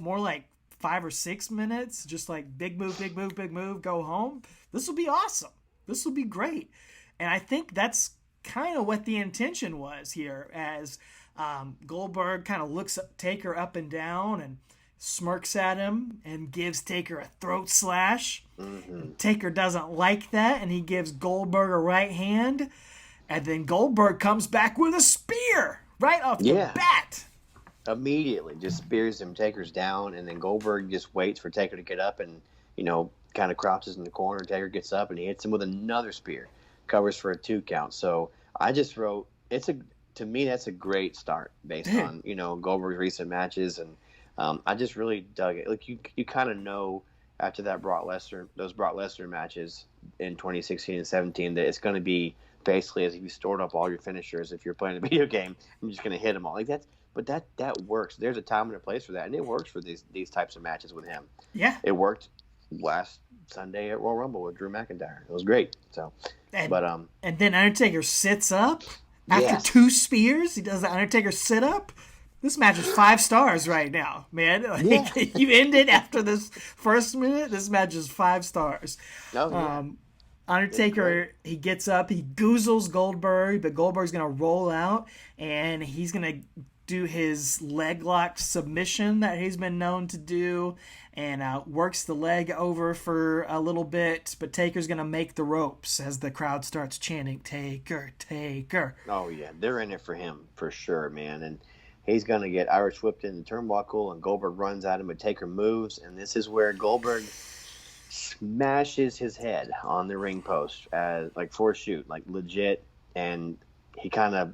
more like 5 or 6 minutes, just like big move, go home. This will be awesome. This will be great. And I think that's kind of what the intention was here, as Goldberg kind of looks Taker up and down and smirks at him and gives Taker a throat slash. Mm-hmm. Taker doesn't like that, and he gives Goldberg a right hand. And then Goldberg comes back with a spear right off the bat. Immediately just spears him. Taker's down, and then Goldberg just waits for Taker to get up and, kind of crouches in the corner. Taker gets up, and he hits him with another spear. Covers for a 2 count. So I just wrote, to me, that's a great start based on, Goldberg's recent matches. And I just really dug it. Like, you kind of know after those Brock Lesnar matches in 2016 and 17 that it's going to be basically as if you stored up all your finishers. If you're playing a video game, I'm just going to hit them all. Like, but that works. There's a time and a place for that, and it works for these types of matches with him. Yeah, it worked last Sunday at Royal Rumble with Drew McIntyre. It was great. So, and then Undertaker sits up after 2 spears. He does the Undertaker sit up. This match is 5 stars right now, man. You ended after this first minute. This match is 5 stars. Undertaker, he gets up, he goozles Goldberg, but Goldberg's gonna roll out, and he's gonna do his leg lock submission that he's been known to do, and works the leg over for a little bit, but Taker's going to make the ropes as the crowd starts chanting, "Taker, Taker." Oh, yeah, they're in it for him, for sure, man, and he's going to get Irish whipped in the turnbuckle, and Goldberg runs at him, but Taker moves, and this is where Goldberg smashes his head on the ring post, for a shoot, like legit, and he kind of,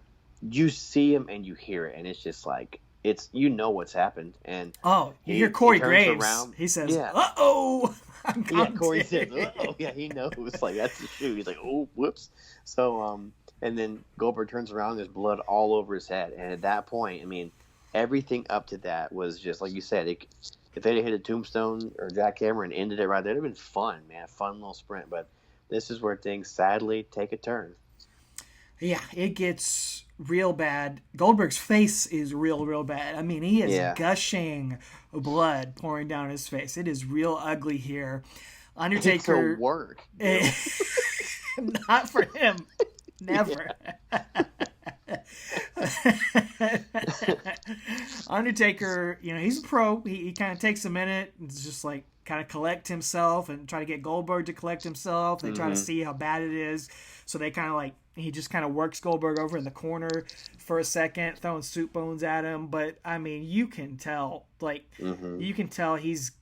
you see him and you hear it, and it's just like, what's happened. And you hear Corey Graves. Around. He says, "Uh-oh." Corey says, "Uh-oh." Yeah, he knows. Like, that's the shoe. He's like, "Oh, whoops." So, and then Goldberg turns around, there's blood all over his head. And at that point, I mean, everything up to that was just, like you said, if they'd hit a tombstone or jackhammer and ended it right there, it would have been fun, man. A fun little sprint. But this is where things sadly take a turn. Yeah, it gets real bad. Goldberg's face is real bad. I mean, he is gushing blood pouring down his face. It is real ugly here. Undertaker. It's a work. Not for him. Never. Undertaker, he's a pro. He kind of takes a minute and just like kind of collect himself and try to get Goldberg to collect himself. They try to see how bad it is. So they kind of he just kind of works Goldberg over in the corner for a second, throwing soup bones at him. But I mean, you can tell, he's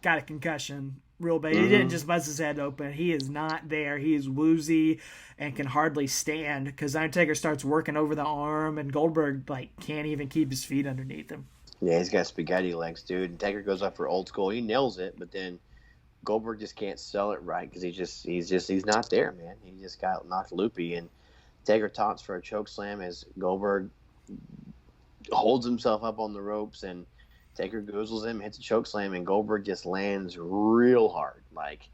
got a concussion real bad. He didn't just bust his head open. He is not there. He is woozy and can hardly stand because Undertaker starts working over the arm, and Goldberg can't even keep his feet underneath him. Yeah, he's got spaghetti legs, dude. And Taker goes up for old school. He nails it, but then Goldberg just can't sell it right because he's not there, man. He just got knocked loopy, and Taker taunts for a choke slam as Goldberg holds himself up on the ropes, and Taker goozles him, hits a choke slam, and Goldberg just lands real hard. Like,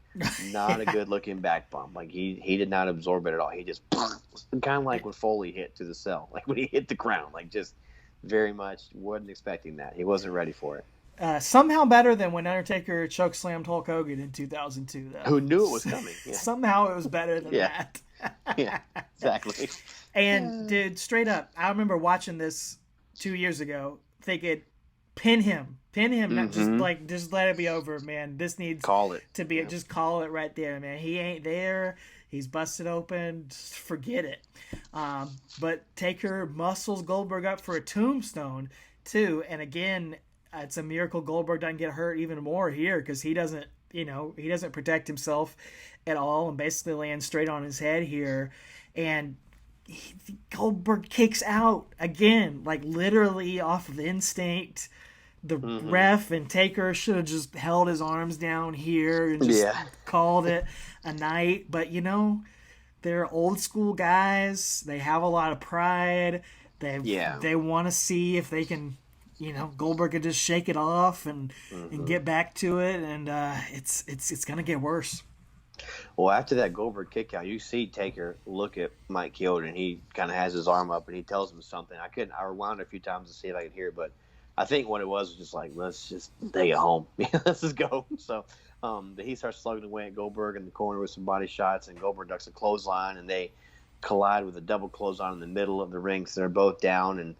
not a good looking back bump. Like, he did not absorb it at all. He just kind of like when Foley hit to the cell, like when he hit the ground. Like, just very much wasn't expecting that. He wasn't ready for it. Somehow better than when Undertaker chokeslammed Hulk Hogan in 2002, though. Who knew it was coming? Yeah. Somehow it was better than Yeah. that. Yeah, exactly. And, dude, straight up, I remember watching this 2 years ago, thinking, pin him, not just let it be over, man. This needs Call it. to be, just call it right there, man. He ain't there. He's busted open. Just forget it. But Taker muscles Goldberg up for a tombstone, too. And again, it's a miracle Goldberg doesn't get hurt even more here because he doesn't protect himself at all and basically lands straight on his head here. And Goldberg kicks out again, like literally off of instinct. The ref and Taker should have just held his arms down here and just called it a night. But, they're old school guys. They have a lot of pride. They want to see if they can, Goldberg could just shake it off and get back to it. And it's going to get worse. Well, after that Goldberg kick out, you see Taker look at Mike Chioda, and he kind of has his arm up, and he tells him something. I rewound a few times to see if I could hear it, but I think what it was just like, let's just take it home. Let's just go. So he starts slugging away at Goldberg in the corner with some body shots, and Goldberg ducks a clothesline, and they collide with a double clothesline in the middle of the ring. So they're both down, and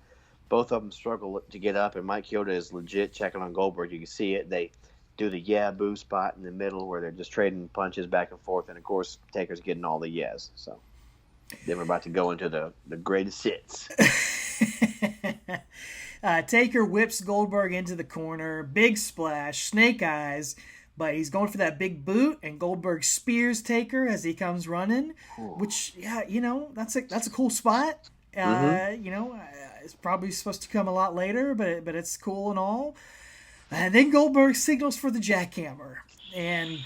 both of them struggle to get up, and Mike Chioda is legit checking on Goldberg. You can see it. They do the boo spot in the middle where they're just trading punches back and forth, and of course Taker's getting all the yes. So then we're about to go into the greatest hits. Taker whips Goldberg into the corner, big splash, snake eyes, but he's going for that big boot, and Goldberg spears Taker as he comes running, which that's a cool spot. It's probably supposed to come a lot later, but it's cool and all. And then Goldberg signals for the jackhammer. And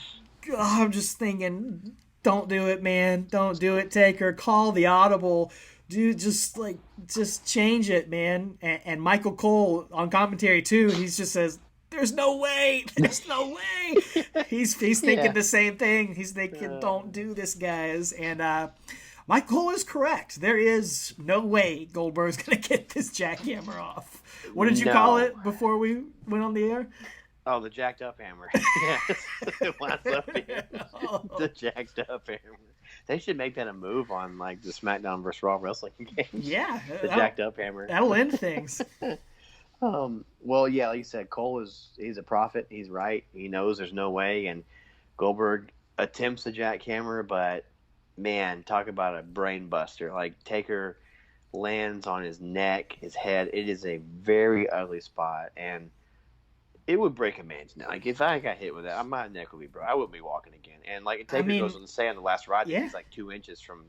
I'm just thinking, don't do it, man. Don't do it, Taker. Call the audible. Dude, just change it, man. And Michael Cole on commentary, too, he just says, there's no way. There's no way. He's thinking the same thing. He's thinking, don't do this, guys. And Mike Cole is correct. There is no way Goldberg's going to get this jackhammer off. What did you call it before we went on the air? Oh, the jacked up hammer. Yes. The jacked up hammer. They should make that a move on like the SmackDown vs. Raw wrestling games. Yeah. The jacked up hammer. That'll end things. Well, yeah, like you said, Cole he's a prophet. He's right. He knows there's no way. And Goldberg attempts the jackhammer, but man, talk about a brain buster. Like Taker lands on his neck, his head. It is a very ugly spot, and it would break a man's neck. Like if I got hit with that, my neck would be broke. I wouldn't be walking again. And like Taker goes on to say on the last ride, he's like 2 inches from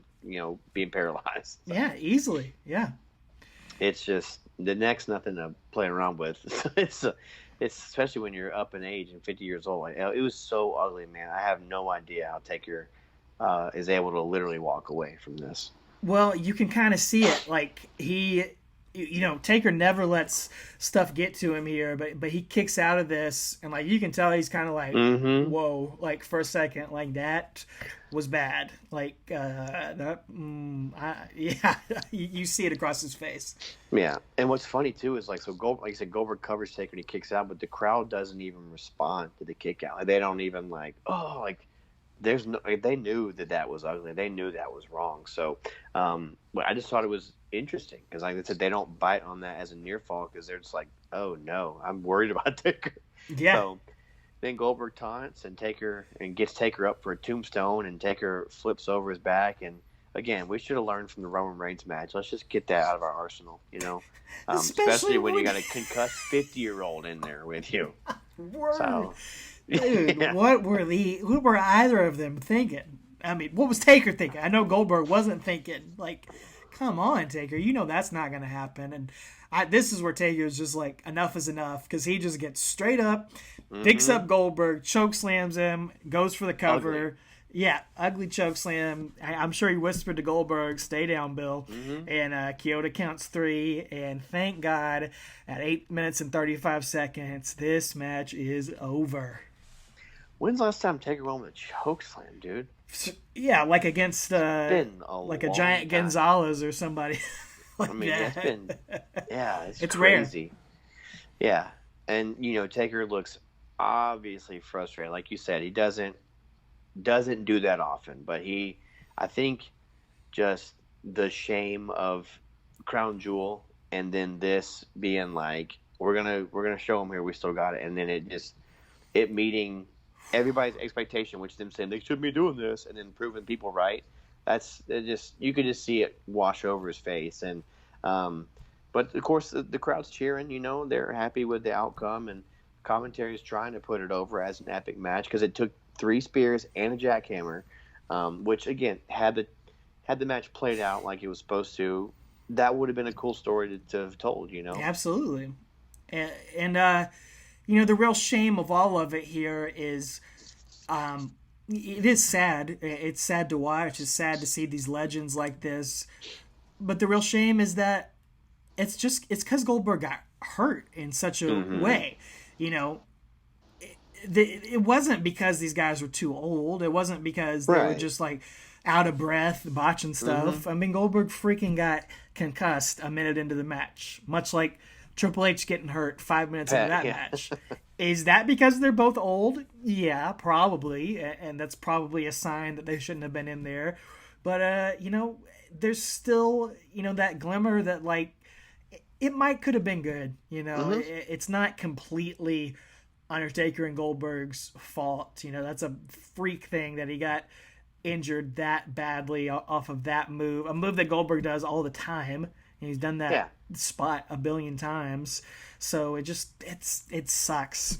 being paralyzed. So yeah, easily. Yeah, it's just the neck's nothing to play around with. It's especially when you're up in age and 50 years old. Like, it was so ugly, man. I have no idea how Taker is able to literally walk away from this. Well, you can kind of see it. Like Taker never lets stuff get to him here, but he kicks out of this, and like you can tell he's kind of like, whoa, like for a second, like that was bad. Like you see it across his face. Yeah, and what's funny too is like like you said, Goldberg covers Taker and he kicks out, but the crowd doesn't even respond to the kick out. Like, they don't even they knew that was ugly. They knew that was wrong. So, but I just thought it was interesting because, like I said, they don't bite on that as a near fall because they're just like, oh no, I'm worried about Taker. Yeah. So then Goldberg taunts and gets Taker up for a tombstone, and Taker flips over his back. And again, we should have learned from the Roman Reigns match. Let's just get that out of our arsenal, especially when you got a concussed 50-year-old in there with you. Word. So. Dude, what were either of them thinking? I mean, what was Taker thinking? I know Goldberg wasn't thinking, like, come on, Taker, that's not going to happen. And this is where Taker's just like, enough is enough, because he just gets straight up, picks up Goldberg, choke slams him, goes for the cover. Yeah, ugly choke slam. I'm sure he whispered to Goldberg, "Stay down, Bill." Mm-hmm. And Kyoto counts 3. And thank God, at 8 minutes and 35 seconds, this match is over. When's the last time Taker won with a choke slam, dude? Yeah, like against Been a like a long giant time. Gonzalez or somebody I like mean, it's that. been, yeah, it's It's rare. crazy. Yeah, and Taker looks obviously frustrated. Like you said, he doesn't do that often, but I think, just the shame of Crown Jewel, and then this being like, we're gonna show him here we still got it, and then it meeting everybody's expectation, which them saying they shouldn't be doing this, and then proving people right. You could just see it wash over his face, and but of course the crowd's cheering. They're happy with the outcome, and commentary is trying to put it over as an epic match because it took 3 spears and a jackhammer, which again, had the match played out like it was supposed to, that would have been a cool story to have told. Absolutely. And the real shame of all of it here is it is sad. It's sad to watch. It's sad to see these legends like this. But the real shame is that it's because Goldberg got hurt in such a Mm-hmm. way. It wasn't because these guys were too old. It wasn't because they were Right. just like out of breath, botching stuff. Mm-hmm. I mean, Goldberg freaking got concussed a minute into the match, much like Triple H getting hurt 5 minutes into that Yeah. match. Is that because they're both old? Yeah, probably, and that's probably a sign that they shouldn't have been in there. But there's still that glimmer that like it might could have been good. Mm-hmm. It's not completely Undertaker and Goldberg's fault. That's a freak thing that he got injured that badly off of that move, a move that Goldberg does all the time, and he's done that Yeah. spot a billion times. So it sucks.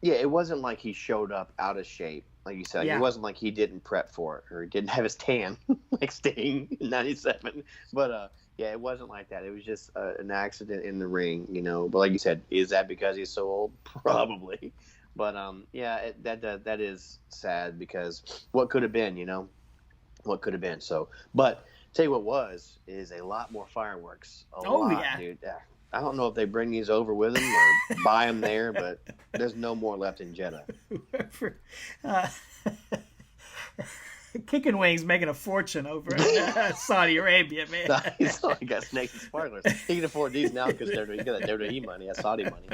Yeah, it wasn't like he showed up out of shape, like you said. Yeah. It wasn't like he didn't prep for it or he didn't have his tan like Sting in '97. But yeah, it wasn't like that. It was just an accident in the ring. But like you said, is that because he's so old? Probably. But yeah, that is sad because what could have been, what could have been. So, but tell you what is a lot more fireworks. Yeah, dude. I don't know if they bring these over with them or buy them there, but there's no more left in Jeddah. uh, Kicking Wings making a fortune over in Saudi Arabia, man. He's only got snakes and sparklers. He can afford these now because he got that WWE money, that Saudi money.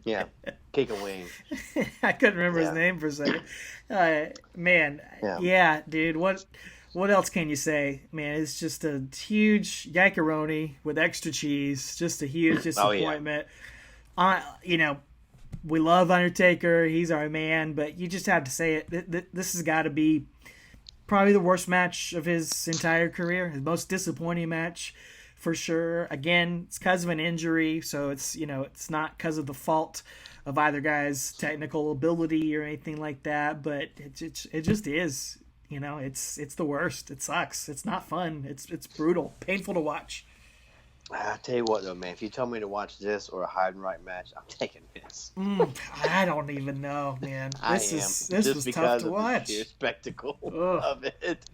Yeah, Kicking Wing. I couldn't remember his name for a second. Man, yeah, dude. What else can you say, man? It's just a huge yakaroni with extra cheese. Just a huge disappointment. We love Undertaker. He's our man, but you just have to say it. This has got to be probably the worst match of his entire career. His most disappointing match, for sure. Again, it's because of an injury, so it's not because of the fault of either guy's technical ability or anything like that. But it just is. It's the worst. It sucks. It's not fun. It's brutal, painful to watch. I tell you what, though, man. If you tell me to watch this or a hide and right match, I'm taking this. I don't even know, man. This was tough to watch. The sheer spectacle of it.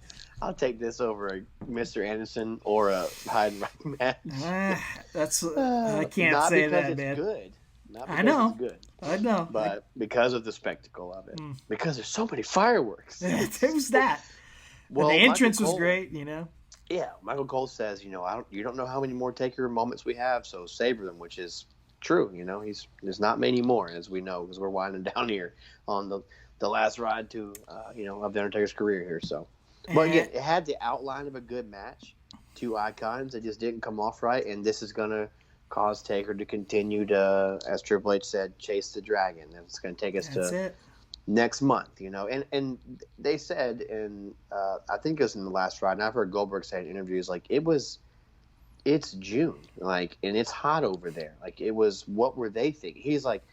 I'll take this over a Mr. Anderson or a hide and right match. I can't say that, man. Good. Not because I know. it's good. I know. But because of the spectacle of it. Because there's so many fireworks. It was that. Well, the entrance was great, Yeah, Michael Cole says, you don't know how many more Taker moments we have, so savor them, which is true. There's not many more, as we know, because we're winding down here on the last ride to of the Undertaker's career here. So, but again, it had the outline of a good match, 2 icons that just didn't come off right, and this is gonna cause Taker to continue to, as Triple H said, chase the dragon. It's gonna take us next month, and they said, and I think it was in the last ride, and I've heard Goldberg say in interviews, like it's June, like, and it's hot over there. Like, it was, what were they thinking? He's like,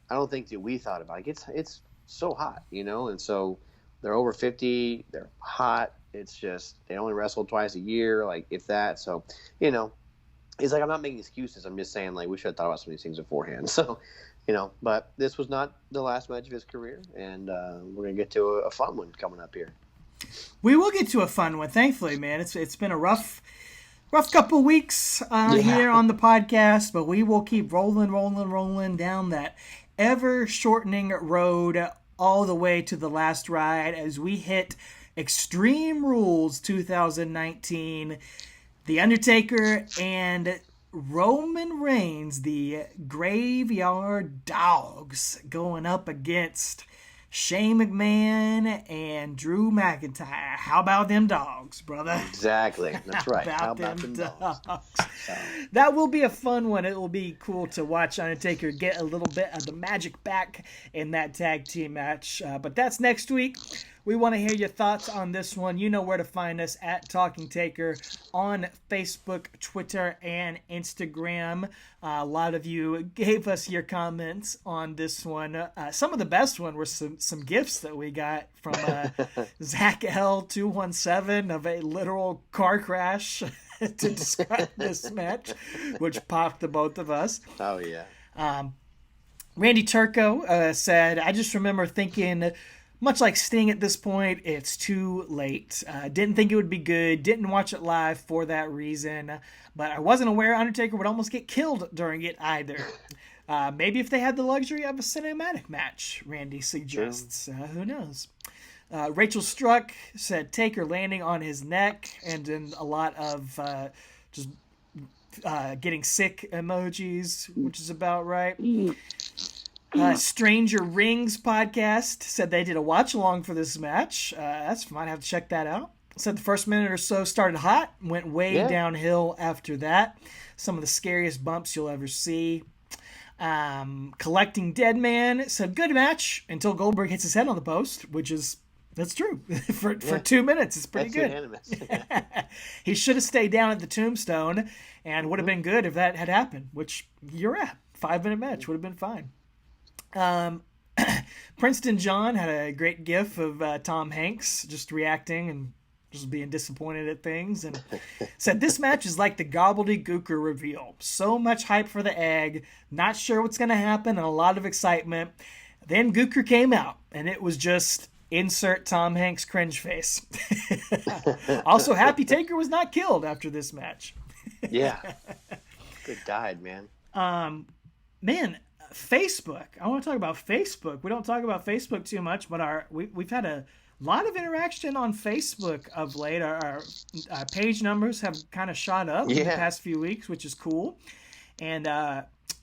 I don't think that we thought about it. It's so hot, and so they're over 50, they're hot. It's just, they only wrestle twice a year, like, if that. So, he's like, I'm not making excuses. I'm just saying, like, we should have thought about some of these things beforehand. So, But this was not the last match of his career, and we're gonna get to a fun one coming up here. We will get to a fun one, thankfully, man. It's been a rough couple weeks here on the podcast, but we will keep rolling down that ever shortening road all the way to the last ride as we hit Extreme Rules 2019. The Undertaker and Roman Reigns, the Graveyard Dogs, going up against Shane McMahon and Drew McIntyre. How about them dogs, brother? Exactly. That's right. How about them dogs? So. That will be a fun one. It will be cool to watch Undertaker get a little bit of the magic back in that tag team match. But that's next week. We want to hear your thoughts on this one. You know where to find us at Talking Taker on Facebook, Twitter, and Instagram. A lot of you gave us your comments on this one. Some of the best one were some gifts that we got from Zach L217 of a literal car crash to describe this match, which popped the both of us. Oh, yeah. Randy Turco said, I just remember thinking, much like Sting at this point, it's too late. Didn't think it would be good. Didn't watch it live for that reason. But I wasn't aware Undertaker would almost get killed during it either. Maybe if they had the luxury of a cinematic match, Randy suggests. Who knows? Rachel Struck said Taker landing on his neck, and then a lot of just getting sick emojis, which is about right. Stranger Rings podcast said they did a watch along for this match. That's fun. I have to check that out. Said the first minute or so started hot, went way downhill after that. Some of the scariest bumps you'll ever see. Collecting Dead Man said good match until Goldberg hits his head on the post, that's true. for 2 minutes, it's pretty good. Unanimous. He should have stayed down at the tombstone and would have been good if that had happened, which you're at. 5-minute match would have been fine. Princeton John had a great gif of Tom Hanks just reacting and just being disappointed at things, and said this match is like the gobbledygooker reveal. So much hype for the egg, not sure what's going to happen, and a lot of excitement. Then Gooker came out, and it was just insert Tom Hanks cringe face. Also, happy Taker was not killed after this match. Yeah. Good died, man. Man, Facebook. I want to talk about Facebook. We don't talk about Facebook too much, but we've had a lot of interaction on Facebook of late. Our page numbers have kind of shot up in the past few weeks, which is cool. And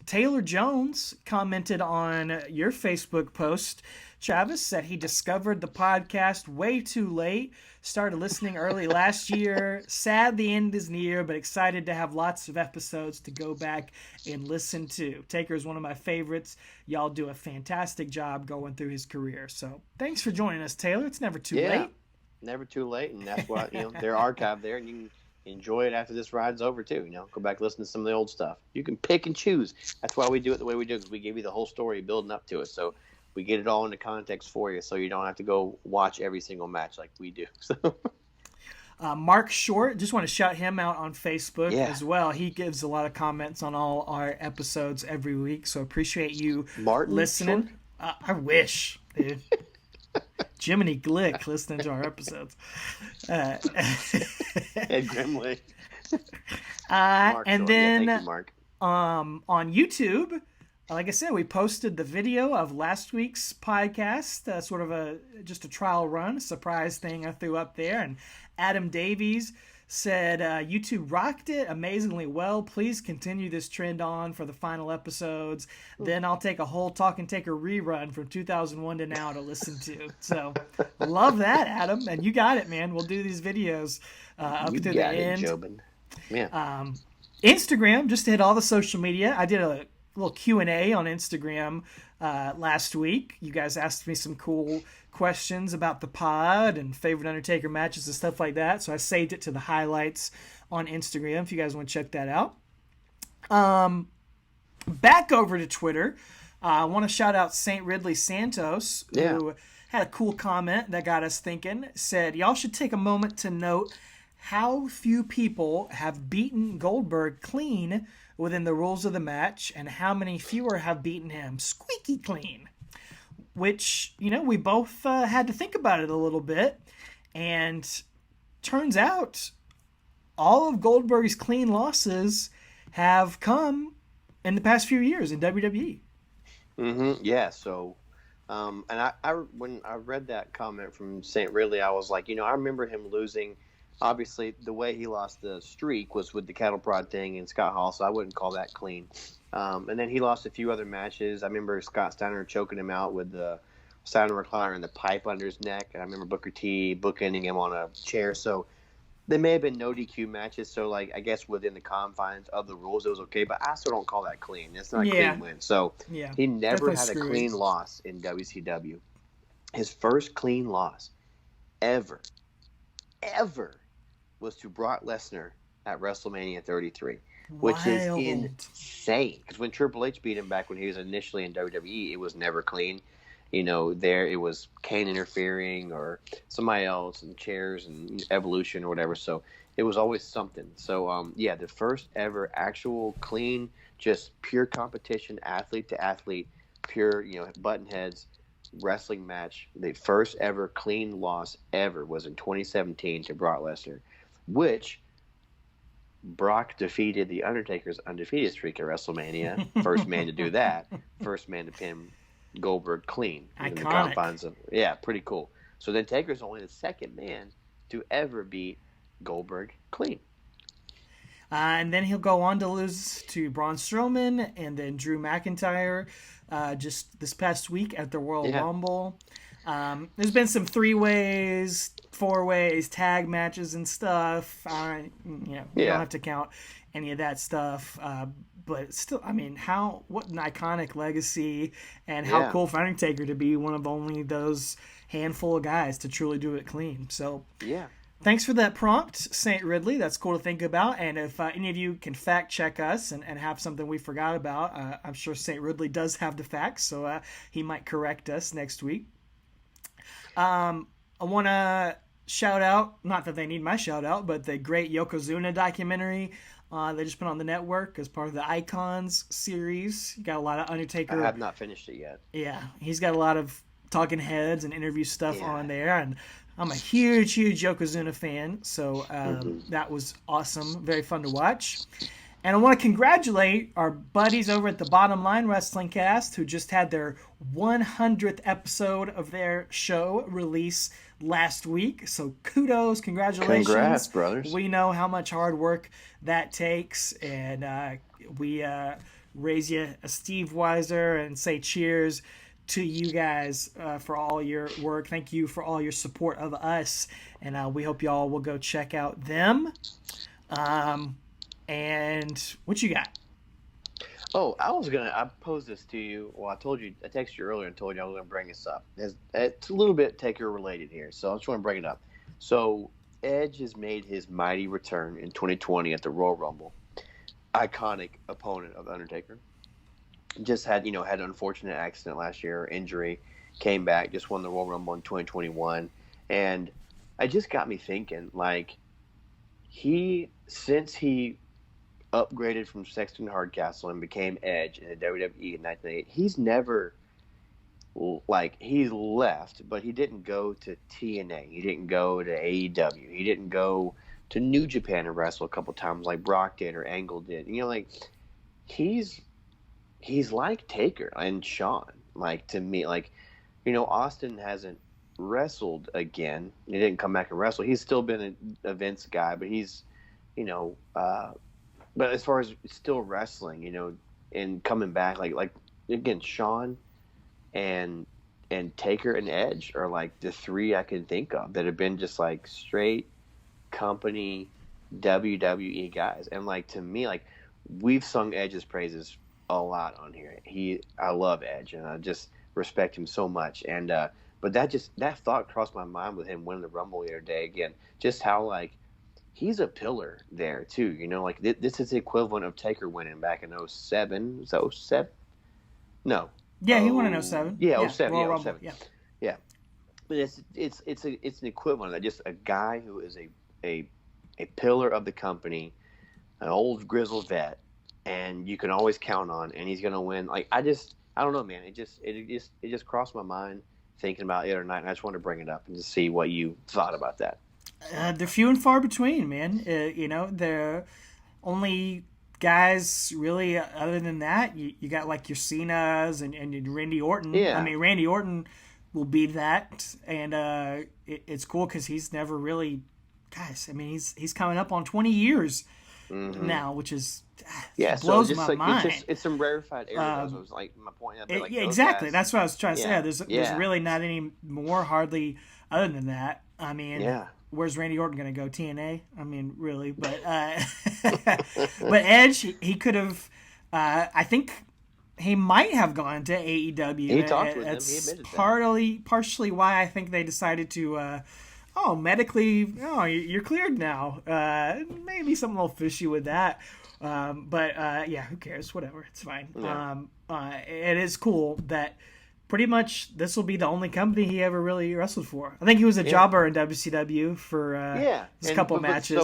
Taylor Jones commented on your Facebook post, Travis, said he discovered the podcast way too late, started listening early last year, sad the end is near, but excited to have lots of episodes to go back and listen to. Taker is one of my favorites. Y'all do a fantastic job going through his career. So thanks for joining us, Taylor. It's never too late. Never too late, and that's why they're archived there, and you can enjoy it after this ride's over too. Go back listen to some of the old stuff. You can pick and choose. That's why we do it the way we do, because we give you the whole story building up to it. So we get it all into context for you, so you don't have to go watch every single match like we do. So. Mark Short, just want to shout him out on Facebook as well. He gives a lot of comments on all our episodes every week, so appreciate you listening. I wish, dude. Jiminy Glick listening to our episodes. Ed Grimley. And Short. then thank you, Mark. On YouTube, like I said, we posted the video of last week's podcast, sort of just a trial run, surprise thing I threw up there. And Adam Davies said, YouTube rocked it amazingly well. Please continue this trend on for the final episodes. Then I'll take a whole Talking Taker rerun from 2001 to now to listen to. So love that, Adam. And you got it, man. We'll do these videos up to the end. Jobin. Yeah. Instagram, just to hit all the social media. I did a little Q&A on Instagram last week. You guys asked me some cool questions about the pod and favorite Undertaker matches and stuff like that, so I saved it to the highlights on Instagram if you guys want to check that out. Back over to Twitter, I want to shout out St. Ridley Santos, who had a cool comment that got us thinking. Said, y'all should take a moment to note how few people have beaten Goldberg clean within the rules of the match, and how many fewer have beaten him squeaky clean? Which, we both had to think about it a little bit. And turns out all of Goldberg's clean losses have come in the past few years in WWE. Yeah. So, and I when I read that comment from St. Ridley, I was like, I remember him losing. Obviously, the way he lost the streak was with the cattle prod thing and Scott Hall, so I wouldn't call that clean. And then he lost a few other matches. I remember Scott Steiner choking him out with the Steiner recliner and the pipe under his neck. And I remember Booker T bookending him on a chair. So there may have been no DQ matches. So, I guess within the confines of the rules, it was okay. But I still don't call that clean. It's not a clean win. So he never had a clean loss in WCW. His first clean loss ever was to Brock Lesnar at WrestleMania 33, which is insane. Because when Triple H beat him back when he was initially in WWE, it was never clean. There it was Kane interfering or somebody else and chairs and Evolution or whatever. So it was always something. So, the first ever actual clean, just pure competition, athlete to athlete, pure, button heads wrestling match. The first ever clean loss ever was in 2017 to Brock Lesnar, which Brock defeated the Undertaker's undefeated streak at WrestleMania. First man to do that. First man to pin Goldberg clean in the confines of pretty cool. So then Taker's only the second man to ever beat Goldberg clean. And then he'll go on to lose to Braun Strowman and then Drew McIntyre just this past week at the Royal Rumble. There's been some 3-ways, 4-ways, tag matches and stuff. We don't have to count any of that stuff. But still, what an iconic legacy, and how cool for Undertaker to be one of only those handful of guys to truly do it clean. So, thanks for that prompt, St. Ridley. That's cool to think about. And if any of you can fact check us and have something we forgot about, I'm sure St. Ridley does have the facts, so he might correct us next week. I want to shout out, not that they need my shout out, but the great Yokozuna documentary they just put on the network as part of the Icons series. You got a lot of Undertaker. I have not finished it yet. Yeah, he's got a lot of talking heads and interview stuff on there, and I'm a huge Yokozuna fan, so that was awesome, very fun to watch. And I want to congratulate our buddies over at the Bottom Line Wrestling Cast who just had their 100th episode of their show release last week. So kudos, congratulations. Congrats, brothers. We know how much hard work that takes, and we raise you a Steve Weiser and say cheers to you guys for all your work. Thank you for all your support of us, and we hope y'all will go check out them. And what you got? Oh, I posed this to you. Well, I texted you earlier and told you I was going to bring this up. It's a little bit Taker related here, so I just want to bring it up. So, Edge has made his mighty return in 2020 at the Royal Rumble. Iconic opponent of Undertaker. Just had an unfortunate accident last year, injury, came back, just won the Royal Rumble in 2021. And it just got me thinking, since he upgraded from Sexton Hardcastle and became Edge in the WWE in 1998, he's never, he's left, but he didn't go to TNA. He didn't go to AEW. He didn't go to New Japan and wrestle a couple times like Brock did or Angle did. He's like Taker and Shawn. To me, Austin hasn't wrestled again. He didn't come back and wrestle. He's still been a Vince guy, but he's, but as far as still wrestling, and coming back, again, Shawn and Taker and Edge are the three I can think of that have been just straight company WWE guys. And to me, we've sung Edge's praises a lot on here. I love Edge and I just respect him so much. And but that thought crossed my mind with him winning the Rumble the other day again. Just how he's a pillar there too. This is the equivalent of Taker winning back in 07. Was that 07? No. Yeah, he won in 07. Yeah, 07. Royal Yeah, Rumble. 07. Yeah. But it's an equivalent of just a guy who is a pillar of the company, an old grizzled vet and you can always count on, and he's gonna win. Like I don't know, man. It just crossed my mind thinking about it the other night, and I just wanted to bring it up and just see what you thought about that. They're few and far between, man. They're only guys really. Other than that, you got like your Cena's and Randy Orton. Yeah. I mean, Randy Orton will be that, and it's cool because he's never really. Guys, I mean, he's coming up on 20 years now, which is Yeah, so blows just my like mind. it's some rarefied areas. It was like my point. Like Yeah, those exactly. guys, That's what I was trying to say. yeah, There's really not any more hardly other than that. I mean, yeah. where's Randy Orton going to go? TNA? I mean, really, but but Edge, he could have. I think he might have gone to AEW. He talked with him. He It's admitted that. partially why I think they decided to. Medically, you're cleared now. Maybe something a little fishy with that. But yeah, who cares? Whatever, it's fine. Yeah. It is cool that pretty much this will be the only company he ever really wrestled for. I think he was a jobber in WCW for Yeah, just a couple matches.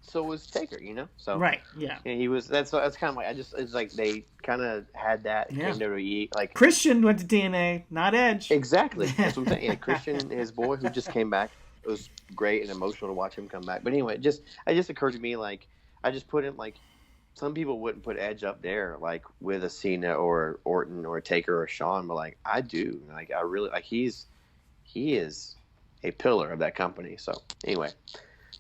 So was Taker, So right, yeah. and he was. That's kind of like it's like they kind of had that in WWE. Like Christian went to TNA, not Edge. exactly. That's what I'm saying. Yeah, Christian, his boy who just came back. It was great and emotional to watch him come back. But anyway, it just occurred to me, like, I just put him, like, some people wouldn't put Edge up there, like, with a Cena or Orton or a Taker or Shawn, but, like, I do. Like, I really, like, he is a pillar of that company. So anyway,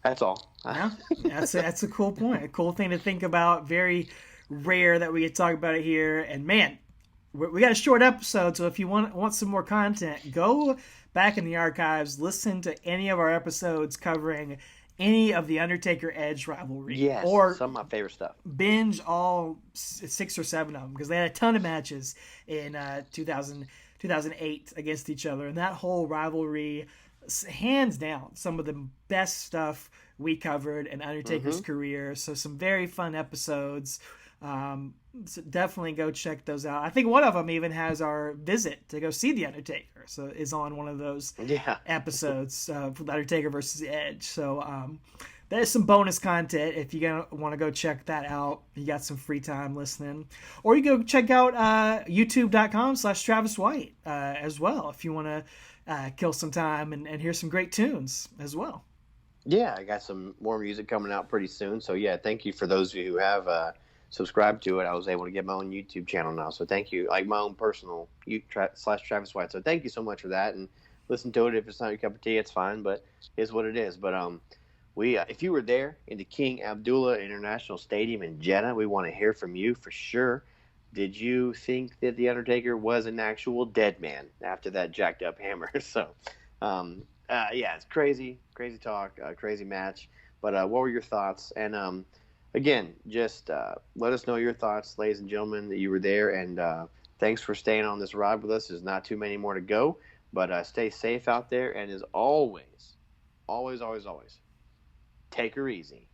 that's all. Yeah, that's a cool point. A cool thing to think about. Very rare that we get to talk about it here. And man, we got a short episode, so if you want some more content, go back in the archives, listen to any of our episodes covering any of the Undertaker Edge rivalry. Yes, or some of my favorite stuff. Binge all 6 or 7 of them because they had a ton of matches in 2008 against each other, and that whole rivalry, hands down, some of the best stuff we covered in Undertaker's career. So some very fun episodes. So definitely go check those out. I think one of them even has our visit to go see the Undertaker, so is on one of those episodes for the Undertaker versus Edge. So there's some bonus content if you want to go check that out. You got some free time listening, or you go check out youtube.com/Travis White as well if you want to kill some time and hear some great tunes as well. Yeah, I got some more music coming out pretty soon. So yeah, thank you for those of you who have subscribed to it. I was able to get my own YouTube channel now, so thank you. Like my own personal /Travis White. So thank you so much for that, and listen to it. If it's not your cup of tea, it's fine, but it's what it is. But we if you were there in the King Abdullah International Stadium in Jeddah, we want to hear from you for sure. Did you think that the Undertaker was an actual dead man after that jacked up hammer? So yeah, it's crazy talk, crazy match. But what were your thoughts? And again, just let us know your thoughts, ladies and gentlemen, that you were there. And thanks for staying on this ride with us. There's not too many more to go. But stay safe out there. And as always, always, always, always, take her easy.